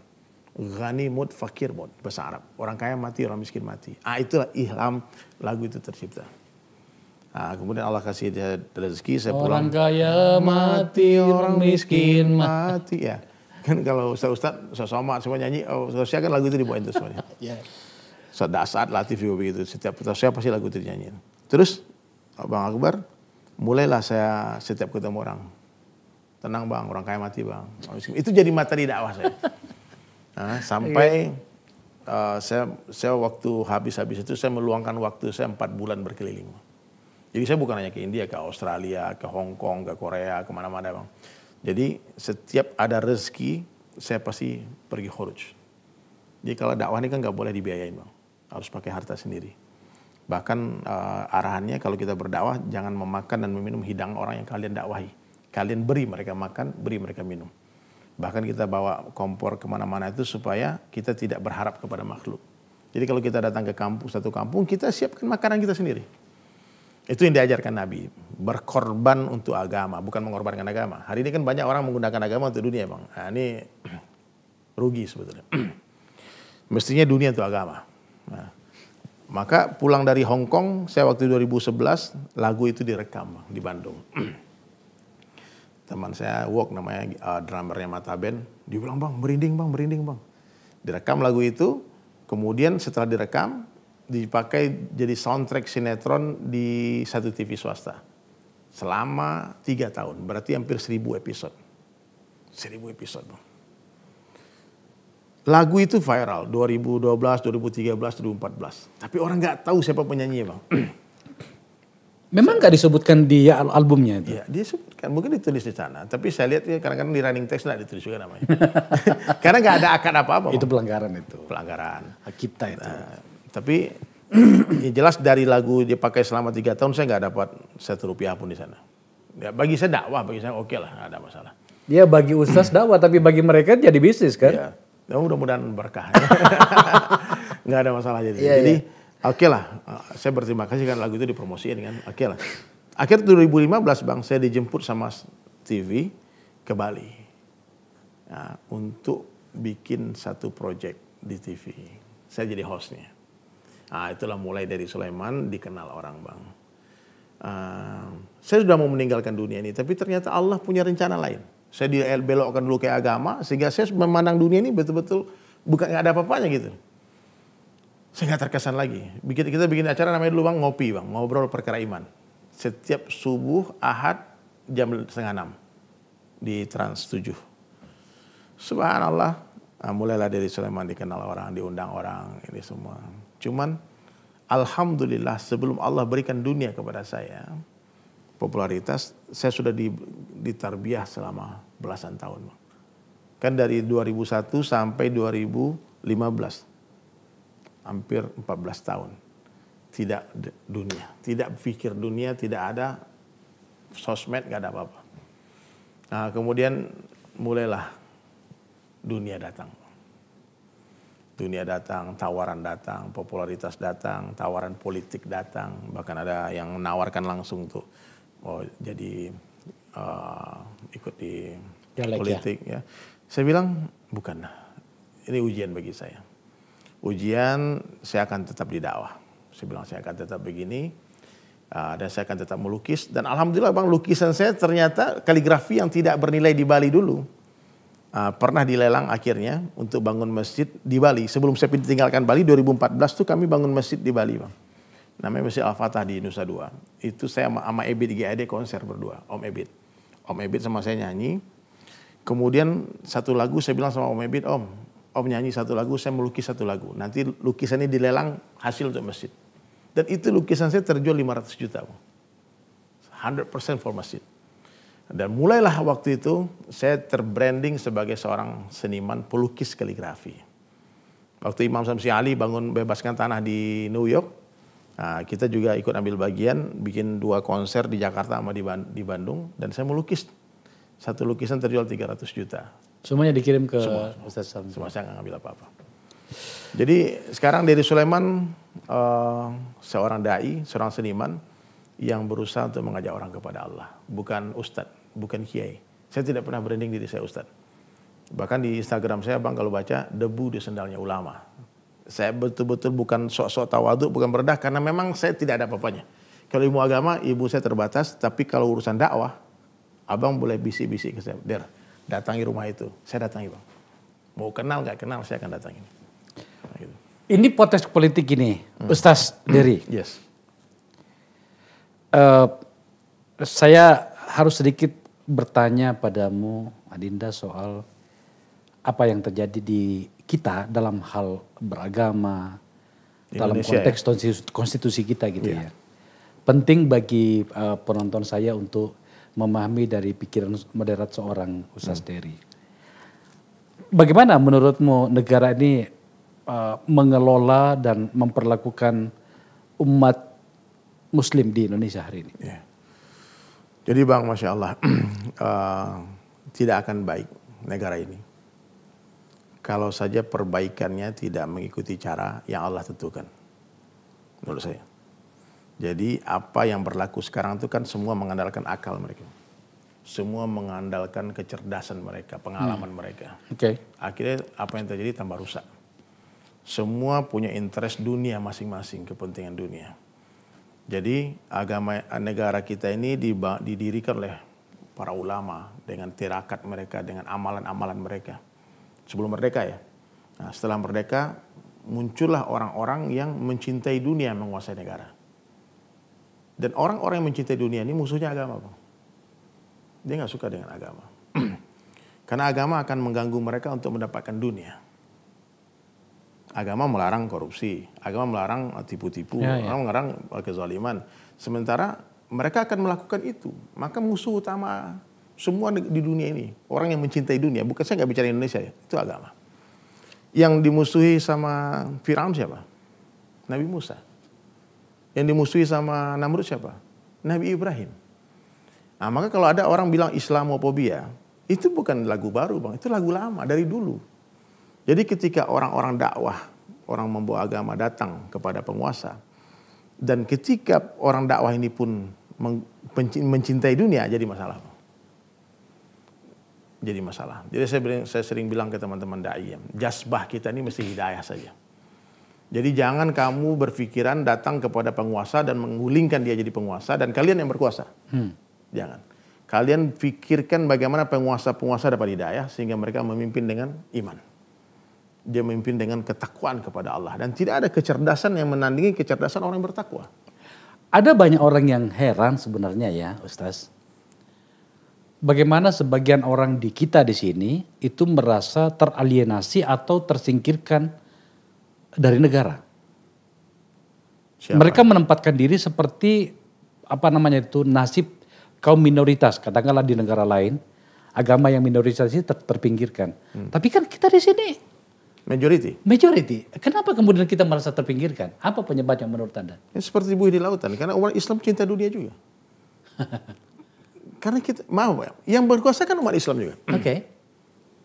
ghani mut, fakir mut, bahasa Arab. Orang kaya mati, orang miskin mati. Itulah ilham lagu itu tercipta. Kemudian Allah kasih dia rezeki, saya pulang. Orang kaya mati, orang miskin mati. Ya. Kan kalau Ustaz Somad semua nyanyi, Ustaz kan lagu itu dibawain tuh semuanya. Saat Latif juga begitu. Setiap saya pasti lagu itu dinyanyiin. Terus Bang Akbar, mulailah saya setiap ketemu orang. Tenang bang, orang kaya mati bang. Itu jadi materi dakwah saya. Sampai saya waktu habis itu saya meluangkan waktu saya 4 bulan berkeliling. Jadi saya bukan hanya ke India, ke Australia, ke Hong Kong, ke Korea, kemana-mana bang. Jadi setiap ada rezeki, saya pasti pergi khuruj. Jadi kalau dakwah ini kan nggak boleh dibiayain bang, harus pakai harta sendiri. Bahkan arahannya kalau kita berdakwah, jangan memakan dan meminum hidang orang yang kalian dakwahi. Kalian beri mereka makan, beri mereka minum. Bahkan kita bawa kompor kemana-mana itu supaya kita tidak berharap kepada makhluk. Jadi kalau kita datang ke satu kampung, kita siapkan makanan kita sendiri. Itu yang diajarkan Nabi, berkorban untuk agama, bukan mengorbankan agama. Hari ini kan banyak orang menggunakan agama untuk dunia bang. Ini rugi sebetulnya. Mestinya dunia untuk agama. Maka pulang dari Hong Kong, saya waktu 2011 lagu itu direkam bang, di Bandung. Teman saya Wok namanya, drummernya Mata Band, dia bilang bang merinding bang. Direkam lagu itu, kemudian setelah direkam dipakai jadi soundtrack sinetron di satu TV swasta selama 3 tahun, berarti hampir 1000 episode. 1000 episode bang. Lagu itu viral 2012, 2013, 2014. Tapi orang nggak tahu siapa penyanyinya bang. Memang nggak disebutkan di albumnya itu? Iya, disebutkan. Mungkin ditulis di sana. Tapi saya lihat ya kadang-kadang di running text nggak ditulis juga namanya. Karena nggak ada akad apa-apa. Itu pelanggaran itu. Pelanggaran. Hak kita itu. Tapi ya jelas dari lagu dia pakai selama 3 tahun saya nggak dapat Rp1 pun di sana. Ya, bagi saya dakwah, bagi saya oke lah, nggak ada masalah. Dia bagi ustaz dakwah, tapi bagi mereka jadi bisnis kan? Ya, mudah-mudahan berkah. Nggak ada masalah jadi. Jadi oke lah, saya berterima kasih kan lagu itu dipromosiin kan, oke lah. Akhir 2015 bang, saya dijemput sama TV ke Bali untuk bikin satu project di TV. Saya jadi hostnya. Itulah mulai dari Sulaiman dikenal orang, Bang. Saya sudah mau meninggalkan dunia ini, tapi ternyata Allah punya rencana lain. Saya dibelokkan dulu ke agama, sehingga saya memandang dunia ini betul-betul nggak ada apa-apanya gitu. Saya nggak terkesan lagi. Kita bikin acara namanya dulu, Bang, ngopi, Bang, ngobrol perkara iman. Setiap subuh Ahad jam 5:30 di Trans 7. Subhanallah, mulailah dari Sulaiman dikenal orang, diundang orang, ini semua. Cuman alhamdulillah sebelum Allah berikan dunia kepada saya, popularitas, saya sudah ditarbiyah selama belasan tahun. Kan dari 2001 sampai 2015. Hampir 14 tahun. Tidak dunia, tidak pikir dunia, tidak ada sosmed, gak ada apa-apa. Kemudian mulailah dunia datang. Dunia datang, tawaran datang, popularitas datang, tawaran politik datang. Bahkan ada yang menawarkan langsung tuh, jadi ikut di politik ya. Saya bilang bukan, ini ujian bagi saya. Ujian, saya akan tetap di dakwah. Saya bilang saya akan tetap begini, dan saya akan tetap melukis. Dan alhamdulillah, Bang, lukisan saya ternyata kaligrafi yang tidak bernilai di Bali dulu. Pernah dilelang akhirnya untuk bangun masjid di Bali. Sebelum saya tinggalkan Bali 2014 tuh kami bangun masjid di Bali, Bang. Namanya Masjid Al-Fatah di Nusa Dua. Itu saya sama Ebit di GAD konser berdua, Om Ebit. Om Ebit sama saya nyanyi. Kemudian satu lagu saya bilang sama Om Ebit, Om nyanyi satu lagu, saya melukis satu lagu. Nanti lukisan ini dilelang hasil untuk masjid. Dan itu lukisan saya terjual 500 juta, Bang. 100% for masjid. Dan mulailah waktu itu saya terbranding sebagai seorang seniman pelukis kaligrafi. Waktu Imam Samsi Ali bangun bebaskan tanah di New York, kita juga ikut ambil bagian, bikin 2 konser di Jakarta sama di Bandung, dan saya melukis. Satu lukisan terjual 300 juta. Semuanya dikirim ke Ustaz Samsi. Semua, saya nggak ngambil apa-apa. Jadi sekarang dari Sulaiman, seorang dai, seorang seniman, yang berusaha untuk mengajak orang kepada Allah. Bukan ustadz, bukan kiai. Saya tidak pernah branding diri saya ustadz. Bahkan di Instagram saya, Bang, kalau baca, debu di sendalnya ulama. Saya betul-betul bukan sok-sok tawaduk, bukan beredah, karena memang saya tidak ada apa-apanya. Kalau ilmu agama, ibu saya terbatas, tapi kalau urusan dakwah, Abang boleh bisik-bisik ke saya. Der, datangi rumah itu. Saya datangi, Bang. Mau kenal, nggak kenal, saya akan datangi. Nah, gitu. Ini potret politik ini, Ustaz Dery. Yes. Saya harus sedikit bertanya padamu, Adinda, soal apa yang terjadi di kita dalam hal beragama, dalam konteks konstitusi kita gitu ya. Penting bagi penonton saya untuk memahami dari pikiran moderat seorang Ustaz Dery. Bagaimana menurutmu negara ini mengelola dan memperlakukan umat Muslim di Indonesia hari ini? Ya. Jadi, Bang, Masya Allah, tidak akan baik negara ini kalau saja perbaikannya tidak mengikuti cara yang Allah tentukan, menurut saya. Jadi apa yang berlaku sekarang itu kan semua mengandalkan akal mereka. Semua mengandalkan kecerdasan mereka, pengalaman mereka. Akhirnya apa yang terjadi tambah rusak. Semua punya interest dunia masing-masing, kepentingan dunia. Jadi agama negara kita ini didirikan oleh para ulama dengan tirakat mereka, dengan amalan-amalan mereka. Sebelum merdeka ya. Nah, setelah merdeka muncullah orang-orang yang mencintai dunia menguasai negara. Dan orang-orang yang mencintai dunia ini musuhnya agama, Bang. Dia nggak suka dengan agama. Karena agama akan mengganggu mereka untuk mendapatkan dunia. Agama melarang korupsi, agama melarang tipu-tipu, agama melarang kezaliman. Sementara mereka akan melakukan itu. Maka musuh utama semua di dunia ini, orang yang mencintai dunia, bukan, saya nggak bicara Indonesia ya, itu agama. Yang dimusuhi sama Firaun siapa? Nabi Musa. Yang dimusuhi sama Namrud siapa? Nabi Ibrahim. Nah, maka kalau ada orang bilang Islamofobia, itu bukan lagu baru, Bang, itu lagu lama dari dulu. Jadi ketika orang-orang dakwah, orang membawa agama datang kepada penguasa, dan ketika orang dakwah ini pun mencintai dunia, jadi masalah. jadi masalah. Jadi saya sering bilang ke teman-teman dai, jazbah kita ini mesti hidayah saja. Jadi jangan kamu berpikiran datang kepada penguasa dan menggulingkan dia jadi penguasa dan kalian yang berkuasa. Jangan. Kalian pikirkan bagaimana penguasa-penguasa dapat hidayah sehingga mereka memimpin dengan iman. Dia memimpin dengan ketakwaan kepada Allah dan tidak ada kecerdasan yang menandingi kecerdasan orang yang bertakwa. Ada banyak orang yang heran sebenarnya ya, Ustaz. Bagaimana sebagian orang di kita di sini itu merasa teralienasi atau tersingkirkan dari negara. Siapa? Mereka menempatkan diri seperti nasib kaum minoritas, katakanlah di negara lain, agama yang minoritas itu terpinggirkan. Tapi kan kita di sini majority. Kenapa kemudian kita merasa terpinggirkan? Apa penyebabnya menurut Anda? Ya, seperti buih di lautan, karena umat Islam cinta dunia juga. Karena kita yang berkuasa kan umat Islam juga. Oke.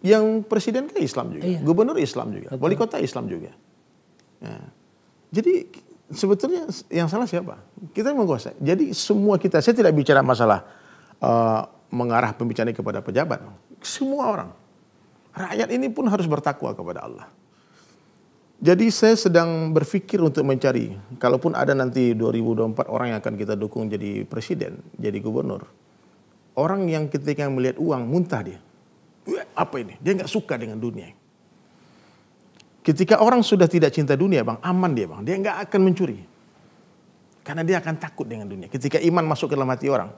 Yang presiden kan Islam juga, gubernur Islam juga, wali kota Islam juga. Nah, jadi sebetulnya yang salah siapa? Kita yang menguasai. Jadi semua kita, saya tidak bicara masalah mengarah pembicaraan kepada pejabat. Semua orang, rakyat ini pun harus bertakwa kepada Allah. Jadi saya sedang berpikir untuk mencari, kalaupun ada nanti 2024 orang yang akan kita dukung jadi presiden, jadi gubernur. Orang yang ketika melihat uang muntah dia. Apa ini? Dia nggak suka dengan dunia. Ketika orang sudah tidak cinta dunia bang, aman dia bang. Dia nggak akan mencuri. Karena dia akan takut dengan dunia. Ketika iman masuk ke dalam hati orang.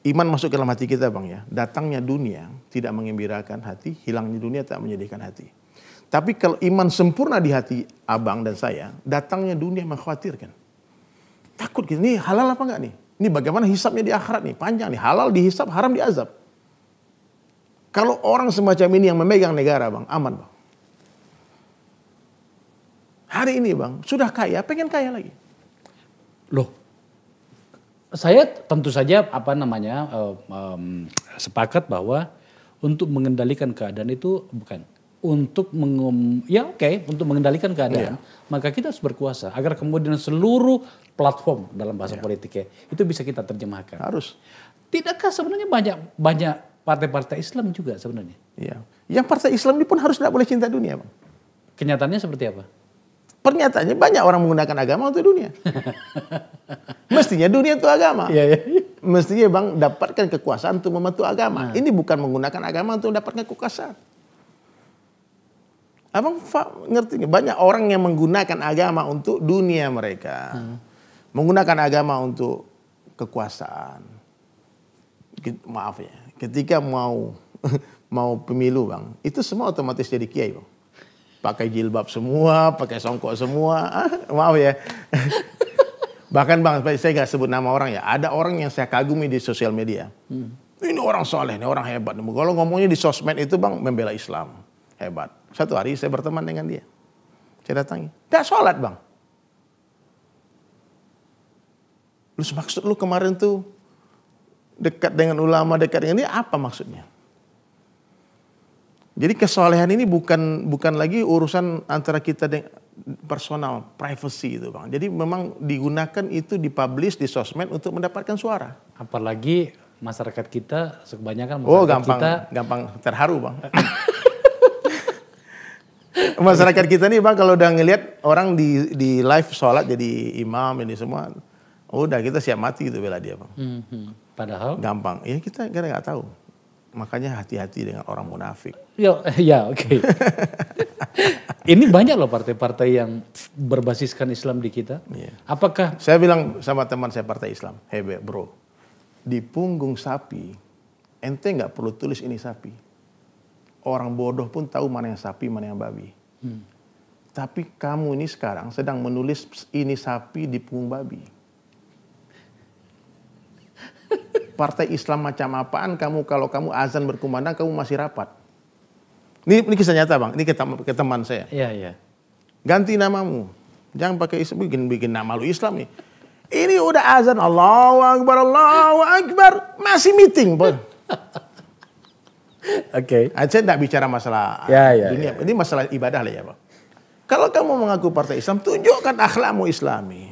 Iman masuk ke dalam hati kita bang ya. Datangnya dunia tidak mengembirakan hati. Hilangnya dunia tak menyedihkan hati. Tapi kalau iman sempurna di hati abang dan saya. Datangnya dunia mengkhawatirkan. Takut gitu. Ini halal apa enggak nih? Ini bagaimana hisabnya di akhirat nih? Panjang nih. Halal dihisab, haram diazab. Kalau orang semacam ini yang memegang negara bang, aman bang. Hari ini bang, sudah kaya, pengen kaya lagi. Loh, saya tentu saja sepakat bahwa untuk mengendalikan keadaan itu bukan. Untuk untuk mengendalikan keadaan, maka kita harus berkuasa agar kemudian seluruh platform dalam bahasa politiknya itu bisa kita terjemahkan. Harus. Tidakkah sebenarnya banyak partai-partai Islam juga sebenarnya? Iya. Yang partai Islam ini pun harus tidak boleh cinta dunia, bang. Kenyataannya seperti apa? Pernyataannya banyak orang menggunakan agama untuk dunia. Mestinya dunia itu agama. Mestinya bang dapatkan kekuasaan untuk membantu agama. Ini bukan menggunakan agama untuk mendapatkan kekuasaan. Abang ngerti nggak? Banyak orang yang menggunakan agama untuk dunia mereka. Menggunakan agama untuk kekuasaan. Maaf ya. Ketika mau pemilu bang. Itu semua otomatis jadi kiai bang. Pakai jilbab semua, pakai songkok semua. Maaf ya. Bahkan bang, saya nggak sebut nama orang ya. Ada orang yang saya kagumi di sosial media. Ini orang soleh, ini orang hebat. Kalau ngomongnya di sosmed itu bang, membela Islam. Hebat. Satu hari saya berteman dengan dia. Saya datangi. Gak sholat bang. Lu maksud lu kemarin tuh dekat dengan ulama, dekat dengan ini apa maksudnya? Jadi kesolehan ini bukan lagi urusan antara kita dengan personal, privacy itu bang. Jadi memang digunakan itu dipublish di sosmed untuk mendapatkan suara. Apalagi masyarakat kita kebanyakan gampang terharu bang. Masyarakat kita nih bang kalau udah ngelihat orang di live sholat jadi imam ini semua, udah kita siap mati gitu bela dia bang. Padahal gampang, ya kita nggak tahu. Makanya hati-hati dengan orang munafik. Ya oke. Ini banyak loh partai-partai yang berbasiskan Islam di kita. Apakah? Saya bilang sama teman saya partai Islam, bro, di punggung sapi, ente nggak perlu tulis ini sapi. Orang bodoh pun tahu mana yang sapi, mana yang babi. Tapi kamu ini sekarang sedang menulis ini sapi di punggung babi. Partai Islam macam apaan kamu kalau kamu azan berkumandang kamu masih rapat. Ini kisah nyata bang, ini ke teman saya. Iya. Ganti namamu, jangan pakai bikin nama lu Islam nih. Ini udah azan Allahu Akbar, masih meeting bang. Oke. Saya tidak bicara masalah dunia, ini masalah ibadah lah ya bang. Kalau kamu mengaku partai Islam, tunjukkan akhlakmu Islami.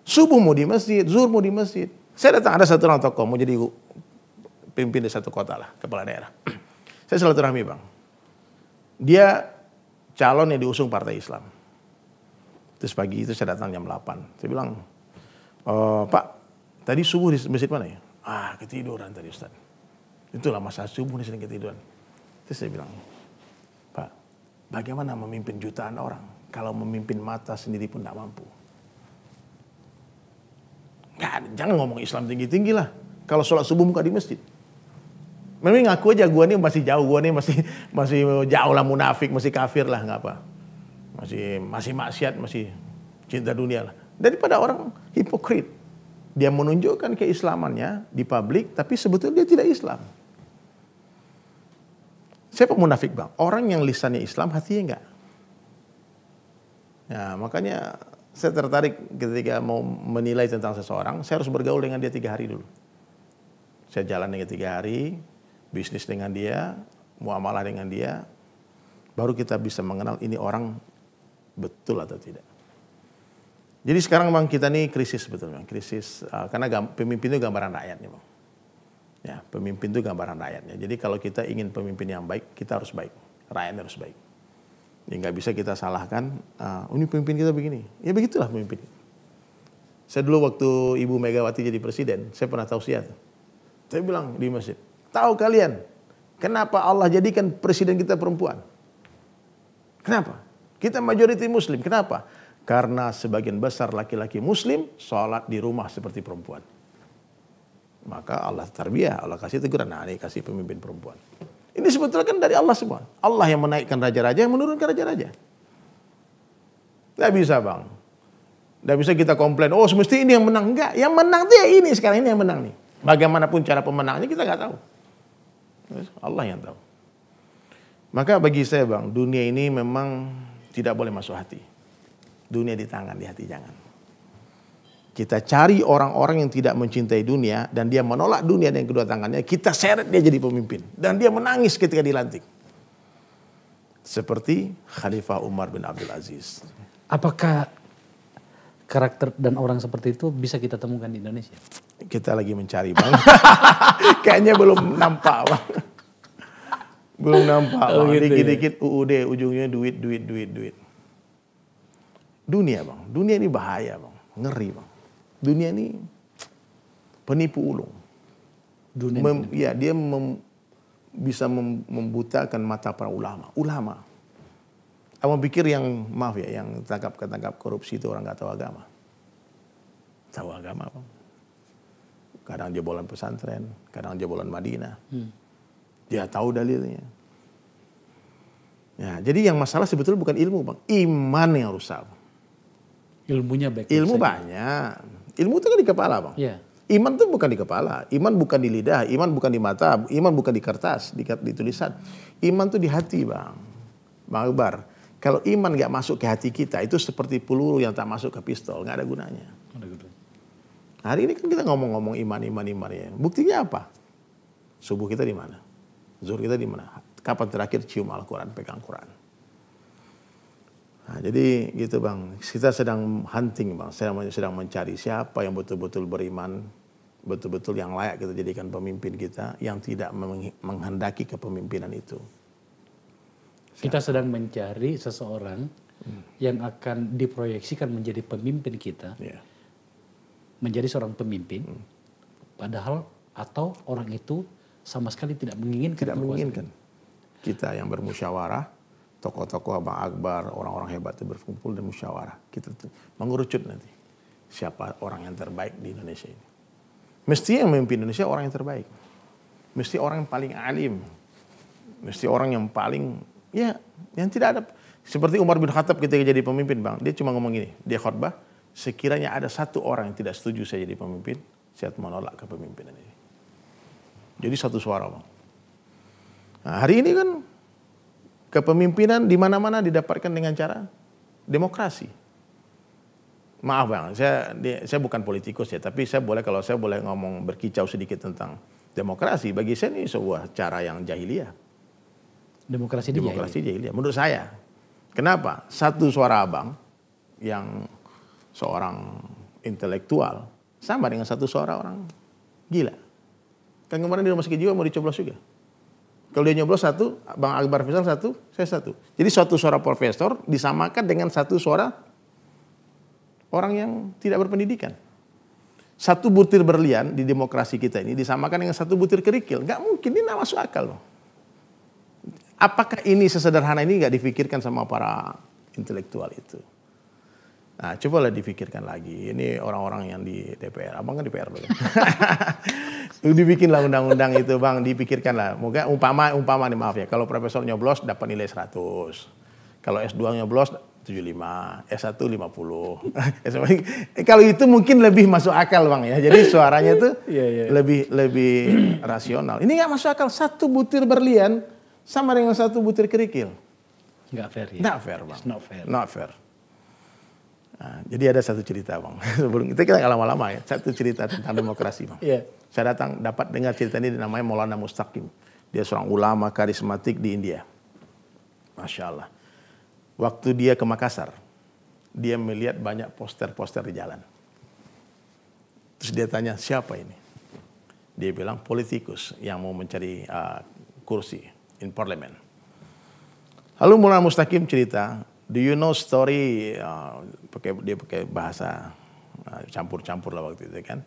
Subuhmu di masjid, zuhurmu di masjid. Saya datang ada satu orang tokoh mau jadi pemimpin di satu kota lah, kepala daerah. Saya silaturahmi bang. Dia calon yang diusung Partai Islam. Terus pagi itu saya datang jam 8. Saya bilang, Pak, tadi subuh di masjid mana ya? Ketiduran tadi Ustaz. Itulah masa subuh nih sering ketiduran. Terus saya bilang, Pak, bagaimana memimpin jutaan orang kalau memimpin mata sendiri pun tidak mampu? Jangan ngomong Islam tinggi-tinggi lah. Kalau sholat subuh muka di masjid. Memang ngaku aja gue nih masih jauh, gue nih masih jauh lah munafik, masih kafir lah, nggak apa. Masih maksiat, masih cinta dunia lah. Daripada orang hipokrit. Dia menunjukkan keislamannya di publik, tapi sebetulnya dia tidak Islam. Siapa munafik bang? Orang yang lisannya Islam, hatinya enggak. Ya, makanya saya tertarik ketika mau menilai tentang seseorang, saya harus bergaul dengan dia 3 hari dulu. Saya jalan dengan 3 hari, bisnis dengan dia, muamalah dengan dia, baru kita bisa mengenal ini orang betul atau tidak. Jadi sekarang bang kita nih krisis sebetulnya, krisis karena pemimpin itu gambaran rakyatnya bang. Ya, pemimpin itu gambaran rakyatnya. Jadi kalau kita ingin pemimpin yang baik, kita harus baik, rakyatnya harus baik. Ya nggak bisa kita salahkan, ini pemimpin kita begini. Ya begitulah pemimpin. Saya dulu waktu Ibu Megawati jadi presiden, saya pernah tausiah. Saya bilang di masjid, tahu kalian kenapa Allah jadikan presiden kita perempuan? Kenapa? Kita majority muslim, kenapa? Karena sebagian besar laki-laki muslim sholat di rumah seperti perempuan. Maka Allah tarbiyah, Allah kasih teguran, nah ini kasih pemimpin perempuan. Ini sebetulnya kan dari Allah semua. Allah yang menaikkan raja-raja, yang menurunkan raja-raja. Nggak bisa bang. Nggak bisa kita komplain, oh semesti ini yang menang. Enggak, yang menang dia ini sekarang, ini yang menang nih. Bagaimanapun cara pemenangnya kita nggak tahu. Allah yang tahu. Maka bagi saya bang, dunia ini memang tidak boleh masuk hati. Dunia di tangan, di hati jangan. Kita cari orang-orang yang tidak mencintai dunia dan dia menolak dunia dengan kedua tangannya, kita seret dia jadi pemimpin. Dan dia menangis ketika dilantik. Seperti Khalifah Umar bin Abdul Aziz. Apakah karakter dan orang seperti itu bisa kita temukan di Indonesia? Kita lagi mencari bang. Kayaknya belum nampak bang. Belum nampak bang. Gitu Dikit-dikit UUD ujungnya duit. Dunia bang. Dunia ini bahaya bang. Ngeri bang. Dunia ini penipu ulung. Dia bisa membutakan mata para ulama. Abang pikir yang maaf ya, yang ketangkap korupsi itu orang nggak tahu agama. Tahu agama bang. Kadang jebolan pesantren, kadang jebolan Madinah. Dia tahu dalilnya. Ya, jadi yang masalah sebetulnya bukan ilmu bang, iman yang rusak. Ilmunya baik. Ilmu banyak. Ilmu itu kan di kepala bang. Yeah. Iman itu bukan di kepala, iman bukan di lidah, iman bukan di mata, iman bukan di kertas, di tulisan. Iman itu di hati bang. Bang Akbar, kalau iman nggak masuk ke hati kita, itu seperti peluru yang tak masuk ke pistol, nggak ada gunanya. Hari ini kan kita ngomong-ngomong iman ya. Buktinya apa? Subuh kita di mana? Zuhur kita di mana? Kapan terakhir cium Al-Quran, pegang Quran? Nah, jadi gitu bang, kita sedang hunting bang, sedang mencari siapa yang betul-betul beriman, betul-betul yang layak kita jadikan pemimpin kita, yang tidak menghendaki kepemimpinan itu. Kita sedang mencari seseorang yang akan diproyeksikan menjadi pemimpin kita, menjadi seorang pemimpin, padahal atau orang itu sama sekali tidak menginginkan. Tidak menginginkan. Kita yang bermusyawarah, tokoh-tokoh Abang Akbar, orang-orang hebat itu berkumpul dan musyawarah. Kita mengerucut nanti siapa orang yang terbaik di Indonesia ini. Mesti yang memimpin Indonesia orang yang terbaik. Mesti orang yang paling alim. Mesti orang yang paling, ya yang tidak ada. Seperti Umar bin Khattab ketika jadi pemimpin bang, dia cuma ngomong gini, dia khutbah, sekiranya ada satu orang yang tidak setuju saya jadi pemimpin, saya menolak kepemimpinan ini. Jadi satu suara bang. Nah, hari ini kan kepemimpinan di mana-mana didapatkan dengan cara demokrasi. Maaf bang, saya bukan politikus ya, tapi kalau saya boleh ngomong berkicau sedikit tentang demokrasi. Bagi saya ini sebuah cara yang jahiliyah. Demokrasi jahiliyah. Menurut saya. Kenapa? Satu suara abang yang seorang intelektual sama dengan satu suara orang gila. Kan kemarin di rumah sakit jiwa mau dicoblos juga. Kalau dia nyoblos 1, Bang Akbar Faisal 1, saya 1. Jadi suatu suara profesor disamakan dengan satu suara orang yang tidak berpendidikan. 1 butir berlian di demokrasi kita ini disamakan dengan 1 butir kerikil. Nggak mungkin, ini nggak masuk akal loh. Apakah ini sesederhana ini nggak dipikirkan sama para intelektual itu? Nah, cobalah dipikirkan lagi. Ini orang-orang yang di DPR. Abang kan DPR loh. Dibikinlah undang-undang itu, Bang. Dipikirkanlah. Moga umpama nih, maaf ya. Kalau profesor nyoblos dapat nilai 100. Kalau S2 nyoblos 75. S1 50. Kalau itu mungkin lebih masuk akal, Bang ya. Jadi suaranya tuh lebih rasional. Ini nggak masuk akal. 1 butir berlian sama dengan 1 butir kerikil. Nggak fair ya? Nggak fair, Bang. It's not fair. Not fair. Nah, jadi ada satu cerita, Bang. Sebelum kita lama-lama ya, satu cerita tentang demokrasi, Bang. Yeah. Saya dapat dengar cerita ini namanya Maulana Mustaqim. Dia seorang ulama karismatik di India. Masya Allah. Waktu dia ke Makassar, dia melihat banyak poster-poster di jalan. Terus dia tanya, siapa ini? Dia bilang politikus yang mau mencari kursi in parliament. Lalu Maulana Mustaqim cerita, do you know story, dia pakai bahasa campur-campur lah waktu itu kan,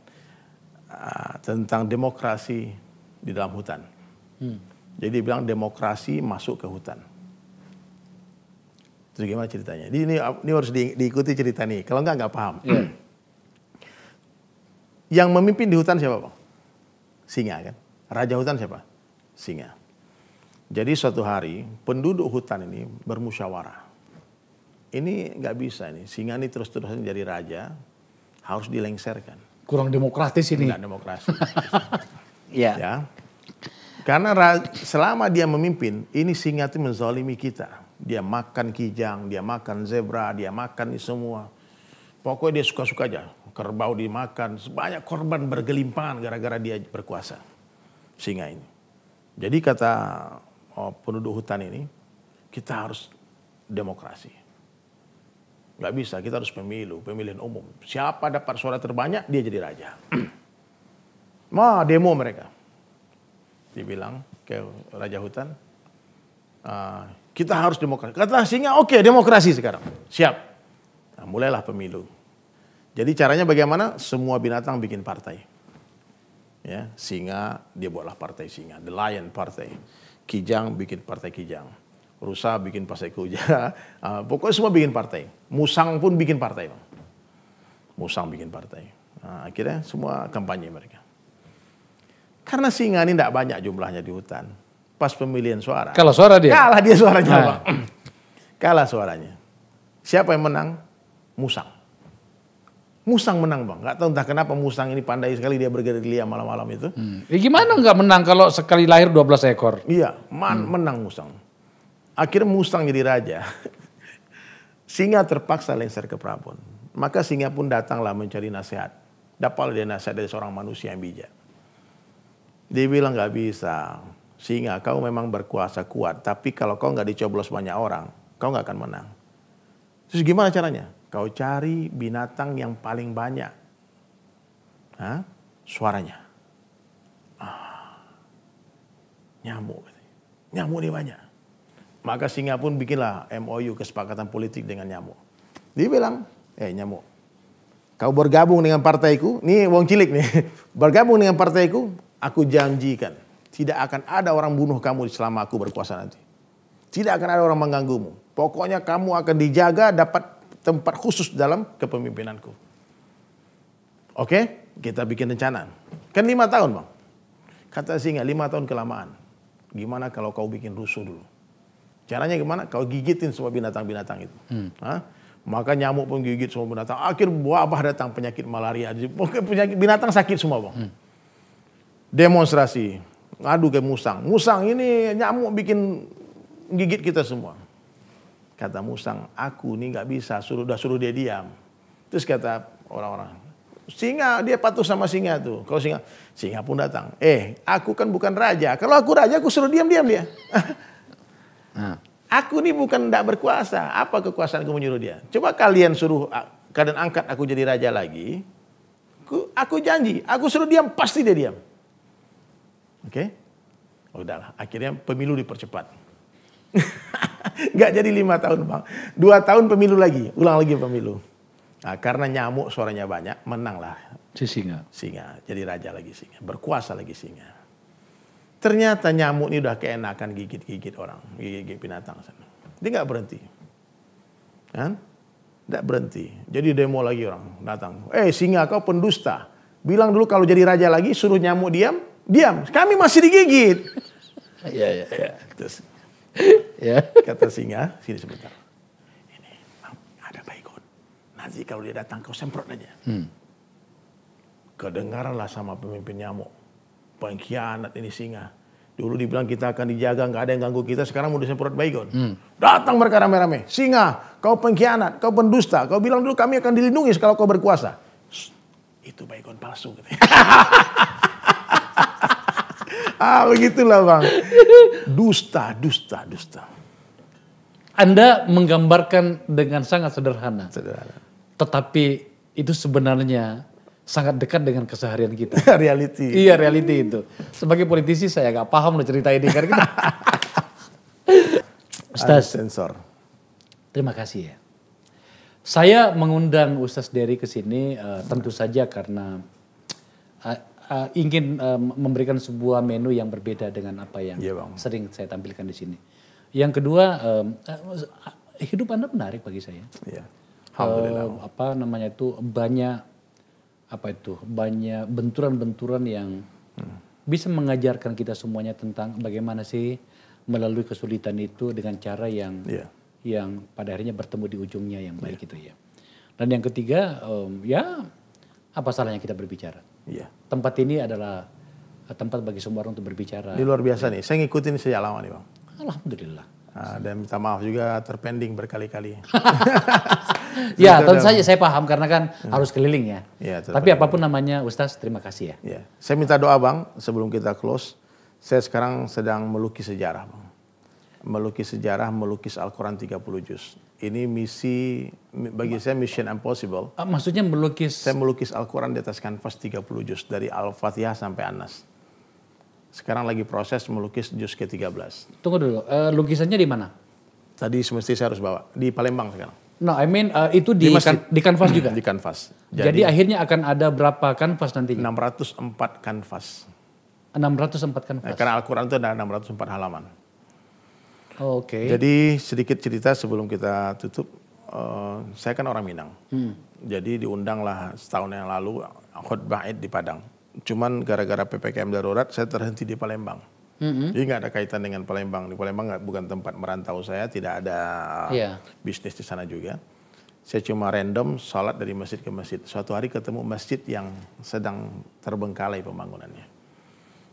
tentang demokrasi di dalam hutan. Jadi dia bilang demokrasi masuk ke hutan. Terus gimana ceritanya? Ini harus diikuti cerita nih, kalau nggak paham. Yeah. Yang memimpin di hutan siapa, Bang? Singa kan? Raja hutan siapa? Singa. Jadi suatu hari penduduk hutan ini bermusyawarah. Ini nggak bisa nih, singa ini terus-terusan jadi raja, harus dilengserkan. Kurang demokratis ini. Nggak demokrasi. Iya. Ya. Karena selama dia memimpin, ini singa itu menzalimi kita. Dia makan kijang, dia makan zebra, dia makan ini semua. Pokoknya dia suka-suka aja. Kerbau dimakan, banyak korban bergelimpangan gara-gara dia berkuasa. Singa ini. Jadi kata penduduk hutan ini, kita harus demokrasi. Nggak bisa, kita harus pemilihan umum. Siapa dapat suara terbanyak, dia jadi raja. Demo mereka. Dibilang ke raja hutan, kita harus demokrasi. Kata singa, oke, demokrasi sekarang. Siap. Nah, mulailah pemilu. Jadi caranya bagaimana? Semua binatang bikin partai. Ya, singa, dia buatlah partai singa. The Lion partai. Kijang bikin partai kijang. Rusa bikin partai kuja. Pokoknya semua bikin partai. Musang pun bikin partai, Bang. Musang bikin partai. Nah, akhirnya semua kampanye mereka. Karena singa ini tidak banyak jumlahnya di hutan. Pas pemilihan suara. Kalah suara dia? Kalah dia suaranya, Bang. Kalah suaranya. Siapa yang menang? Musang. Musang menang, Bang. Gak tahu entah kenapa musang ini pandai sekali dia bergerilya malam-malam itu. Gimana nggak menang kalau sekali lahir 12 ekor? Iya, menang musang. Akhirnya musang jadi raja. Singa terpaksa lengser ke Prabon. Maka singa pun datanglah mencari nasihat. Dapatlah dia nasihat dari seorang manusia yang bijak. Dia bilang nggak bisa. Singa, kau memang berkuasa kuat. Tapi kalau kau nggak dicoblos banyak orang, kau nggak akan menang. Terus gimana caranya? Kau cari binatang yang paling banyak suaranya. Nyamuk. Nyamuk ini banyak. Maka singa pun bikinlah MOU, kesepakatan politik dengan nyamuk. Dia bilang, nyamuk, kau bergabung dengan partaiku, nih wong cilik nih, bergabung dengan partaiku, aku janjikan, tidak akan ada orang bunuh kamu selama aku berkuasa nanti. Tidak akan ada orang mengganggumu. Pokoknya kamu akan dijaga, dapat tempat khusus dalam kepemimpinanku. Oke, kita bikin rencana. Kan 5 tahun, Bang. Kata singa, 5 tahun kelamaan. Gimana kalau kau bikin rusuh dulu? Caranya gimana? Kau gigitin semua binatang-binatang itu. Maka nyamuk pun gigit semua binatang. Akhir wabah datang, penyakit malaria. Penyakit binatang sakit semua, Bang. Demonstrasi. Ngadu ke musang. Musang ini nyamuk bikin gigit kita semua. Kata musang, aku ini nggak bisa, suruh dia diam. Terus kata orang-orang, singa, dia patuh sama singa tuh. Kalau singa pun datang. Aku kan bukan raja. Kalau aku raja, aku suruh diam-diam dia. Aku ini bukan tidak berkuasa. Apa kekuasaanku menyuruh dia? Coba kalian angkat aku jadi raja lagi. Aku janji, aku suruh diam, pasti dia diam. Oke? Udahlah, akhirnya pemilu dipercepat. Nggak jadi 5 tahun Bang. 2 tahun pemilu lagi, ulang lagi pemilu. Nah, karena nyamuk suaranya banyak, menanglah Si singa. singa. Jadi raja lagi singa, berkuasa lagi singa. Ternyata nyamuk ini udah keenakan gigit-gigit orang, gigit-gigit binatang. Dia nggak berhenti. Kan? Nggak berhenti. Jadi demo lagi orang datang. Singa kau pendusta. Bilang dulu kalau jadi raja lagi suruh nyamuk diam. Diam. Kami masih digigit. Iya. Terus Ya. kata singa, sini sebentar. Ini ada Baygon. Nanti kalau dia datang kau semprot aja. Kedengaranlah sama pemimpin nyamuk. Pengkhianat ini singa. Dulu dibilang kita akan dijaga, nggak ada yang ganggu kita. Sekarang mau disemprot Baygon. Datang mereka rame-rame. Singa, kau pengkhianat, kau pendusta. Kau bilang dulu kami akan dilindungi kalau kau berkuasa. Itu Baygon palsu. Begitulah Bang. Dusta. Anda menggambarkan dengan sangat sederhana. Sederhana. Tetapi itu sebenarnya sangat dekat dengan keseharian kita. Reality. Iya, reality itu. Sebagai politisi saya gak paham loh cerita ini. Karena kita... Ustaz, sensor. terima kasih ya. Saya mengundang Ustaz Dery ke sini tentu saja karena ingin memberikan sebuah menu yang berbeda dengan apa yang sering saya tampilkan di sini. Yang kedua, hidup Anda menarik bagi saya. Iya. Alhamdulillah. Banyak benturan-benturan yang bisa mengajarkan kita semuanya tentang bagaimana sih melalui kesulitan itu dengan cara yang pada akhirnya bertemu di ujungnya yang baik gitu ya. Dan yang ketiga, apa salahnya kita berbicara? Iya. Tempat ini adalah tempat bagi semua orang untuk berbicara. Ini luar biasa nih, saya ngikutin sejak lama nih Bang. Alhamdulillah. Dan minta maaf juga terpending berkali-kali. Ya, tentu saja saya paham karena kan harus keliling ya. Tapi terpending. apapun namanya Ustaz, terima kasih ya. Ya. Saya minta doa Bang, sebelum kita close. Saya sekarang sedang melukis sejarah Bang. Melukis sejarah, melukis Al-Quran 30 juz. Ini misi, bagi saya mission impossible. Maksudnya melukis? Saya melukis Al-Quran di atas kanvas 30 juz. Dari Al-Fatihah sampai An-Nas. Sekarang lagi proses melukis juz ke-13. Tunggu dulu, lukisannya di mana? Tadi semestinya saya harus bawa, di Palembang sekarang. No, I mean itu di kanvas juga? Di kanvas. Jadi akhirnya akan ada berapa kanvas nantinya? 604 kanvas. 604 kanvas? Nah, karena Al-Quran itu ada 604 halaman. Oh, Oke. Jadi sedikit cerita sebelum kita tutup. Saya kan orang Minang. Jadi diundanglah setahun yang lalu khutbah Id di Padang. Cuman gara-gara PPKM darurat saya terhenti di Palembang. Jadi nggak ada kaitan dengan Palembang. Di Palembang bukan tempat merantau saya, tidak ada bisnis di sana juga. Saya cuma random sholat dari masjid ke masjid. Suatu hari ketemu masjid yang sedang terbengkalai pembangunannya.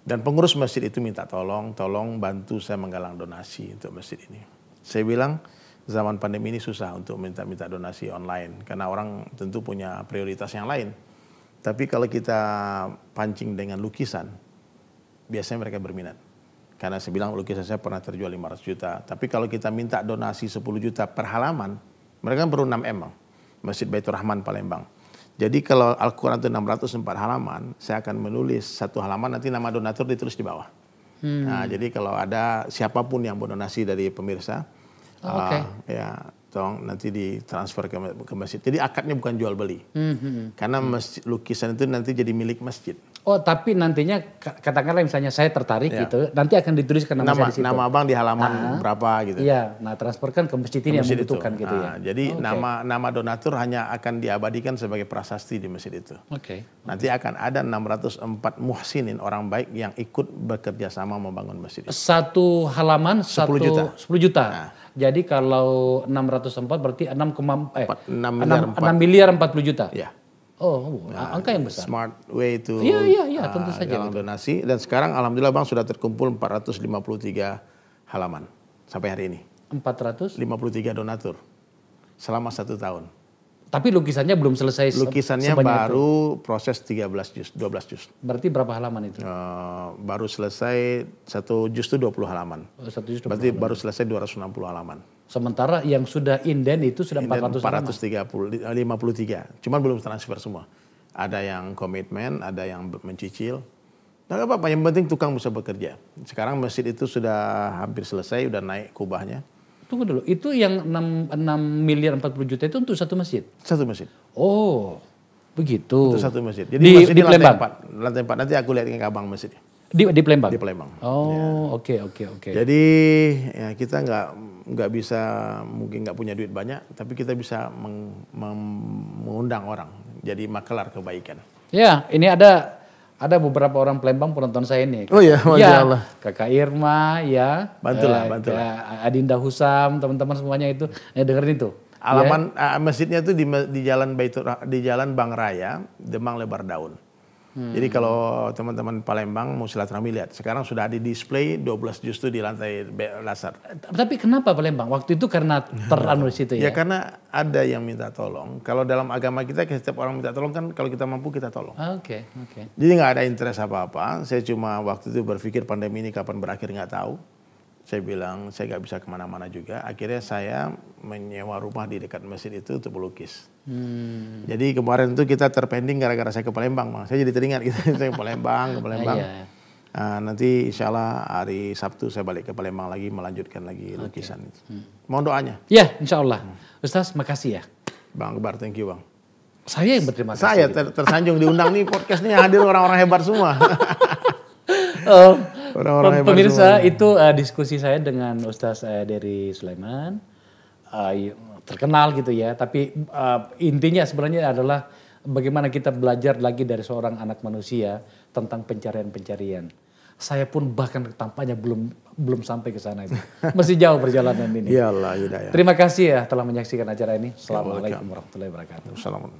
Dan pengurus masjid itu minta tolong bantu saya menggalang donasi untuk masjid ini. Saya bilang zaman pandemi ini susah untuk minta donasi online karena orang tentu punya prioritas yang lain. Tapi kalau kita pancing dengan lukisan, biasanya mereka berminat. Karena saya bilang lukisan saya pernah terjual 500 juta. Tapi kalau kita minta donasi 10 juta per halaman, mereka kan perlu 6M. Masjid Baitur Rahman Palembang. Jadi kalau Al-Quran itu 604 halaman, saya akan menulis satu halaman, nanti nama donatur ditulis di bawah. Nah, jadi kalau ada siapapun yang berdonasi dari pemirsa, tolong nanti ditransfer ke masjid. Jadi akadnya bukan jual beli. Karena lukisan itu nanti jadi milik masjid. Oh, tapi nantinya katakanlah misalnya saya tertarik gitu, nanti akan dituliskan nama saya di situ. Nama Abang di halaman berapa gitu. Iya, nah transferkan ke masjid ini yang membutuhkan gitu ya. Jadi nama donatur hanya akan diabadikan sebagai prasasti di masjid itu. Nanti akan ada 604 muhsinin, orang baik yang ikut bekerja sama membangun masjid itu. Satu halaman 10 juta. Nah. Jadi kalau 604 berarti 6 miliar 40 juta. Ya. Oh, angka yang besar. Smart way to tentu saja galang donasi. Dan sekarang alhamdulillah Bang sudah terkumpul 453 halaman sampai hari ini. 453 donatur selama 1 tahun. Tapi lukisannya belum selesai. Lukisannya baru proses 12 juz. Berarti berapa halaman itu? Baru selesai 1 juz itu 20 halaman. 1 juz 20 berarti halaman. baru selesai 260 halaman. Sementara yang sudah inden itu sudah 453. Cuman belum transfer semua. Ada yang komitmen, ada yang mencicil. Nggak apa-apa, yang penting tukang bisa bekerja. Sekarang masjid itu sudah hampir selesai, udah naik kubahnya. Tunggu dulu, itu yang 6 miliar 40 juta itu untuk satu masjid? Satu masjid. Oh, begitu. Untuk satu masjid. Jadi di masjid di lantai Palembang? 4. Lantai 4, nanti aku lihat ke abang masjidnya. Di Palembang? Di Palembang. Oh, oke. Jadi ya kita nggak bisa, mungkin nggak punya duit banyak, tapi kita bisa mengundang orang jadi makelar kebaikan. Ya, ini ada beberapa orang Palembang penonton saya ini. Oh iya, Masya Allah. Kakak Irma, ya. Bantulah. Adinda Husam, teman-teman semuanya itu dengerin itu. Alaman masjidnya itu di Jalan di Jalan Bang Raya, Demang Lebar Daun. Jadi kalau teman-teman Palembang mau silaturahmi lihat, sekarang sudah ada display 12 juz itu di lantai dasar. Tapi kenapa Palembang? Waktu itu karena teranu di situ ya? Ya karena ada yang minta tolong. Kalau dalam agama kita setiap orang minta tolong kan, kalau kita mampu kita tolong. Oke. Jadi nggak ada interest apa-apa. Saya cuma waktu itu berpikir pandemi ini kapan berakhir nggak tahu. Saya bilang saya nggak bisa kemana-mana juga. Akhirnya saya menyewa rumah di dekat masjid itu untuk melukis. Jadi kemarin itu kita terpending gara-gara saya ke Palembang, Bang. Saya jadi teringat gitu. Saya ke Palembang. Iya. Nanti insya Allah hari Sabtu saya balik ke Palembang lagi melanjutkan lagi lukisan itu. Mohon doanya. Ya, insya Allah. Ustaz, makasih ya. Bang Akbar, thank you Bang. Saya yang berterima kasih. Saya tersanjung diundang nih podcast nih, hadir orang-orang hebat semua. Orang-orang pemirsa semua. Itu diskusi saya dengan Ustaz Dery Sulaiman, terkenal gitu ya. Tapi intinya sebenarnya adalah bagaimana kita belajar lagi dari seorang anak manusia tentang pencarian-pencarian. Saya pun bahkan tampaknya belum sampai ke sana itu. Masih jauh perjalanan ini. Ya Allah, hidayah. Terima kasih ya telah menyaksikan acara ini. Assalamualaikum warahmatullahi wabarakatuh. Assalamualaikum.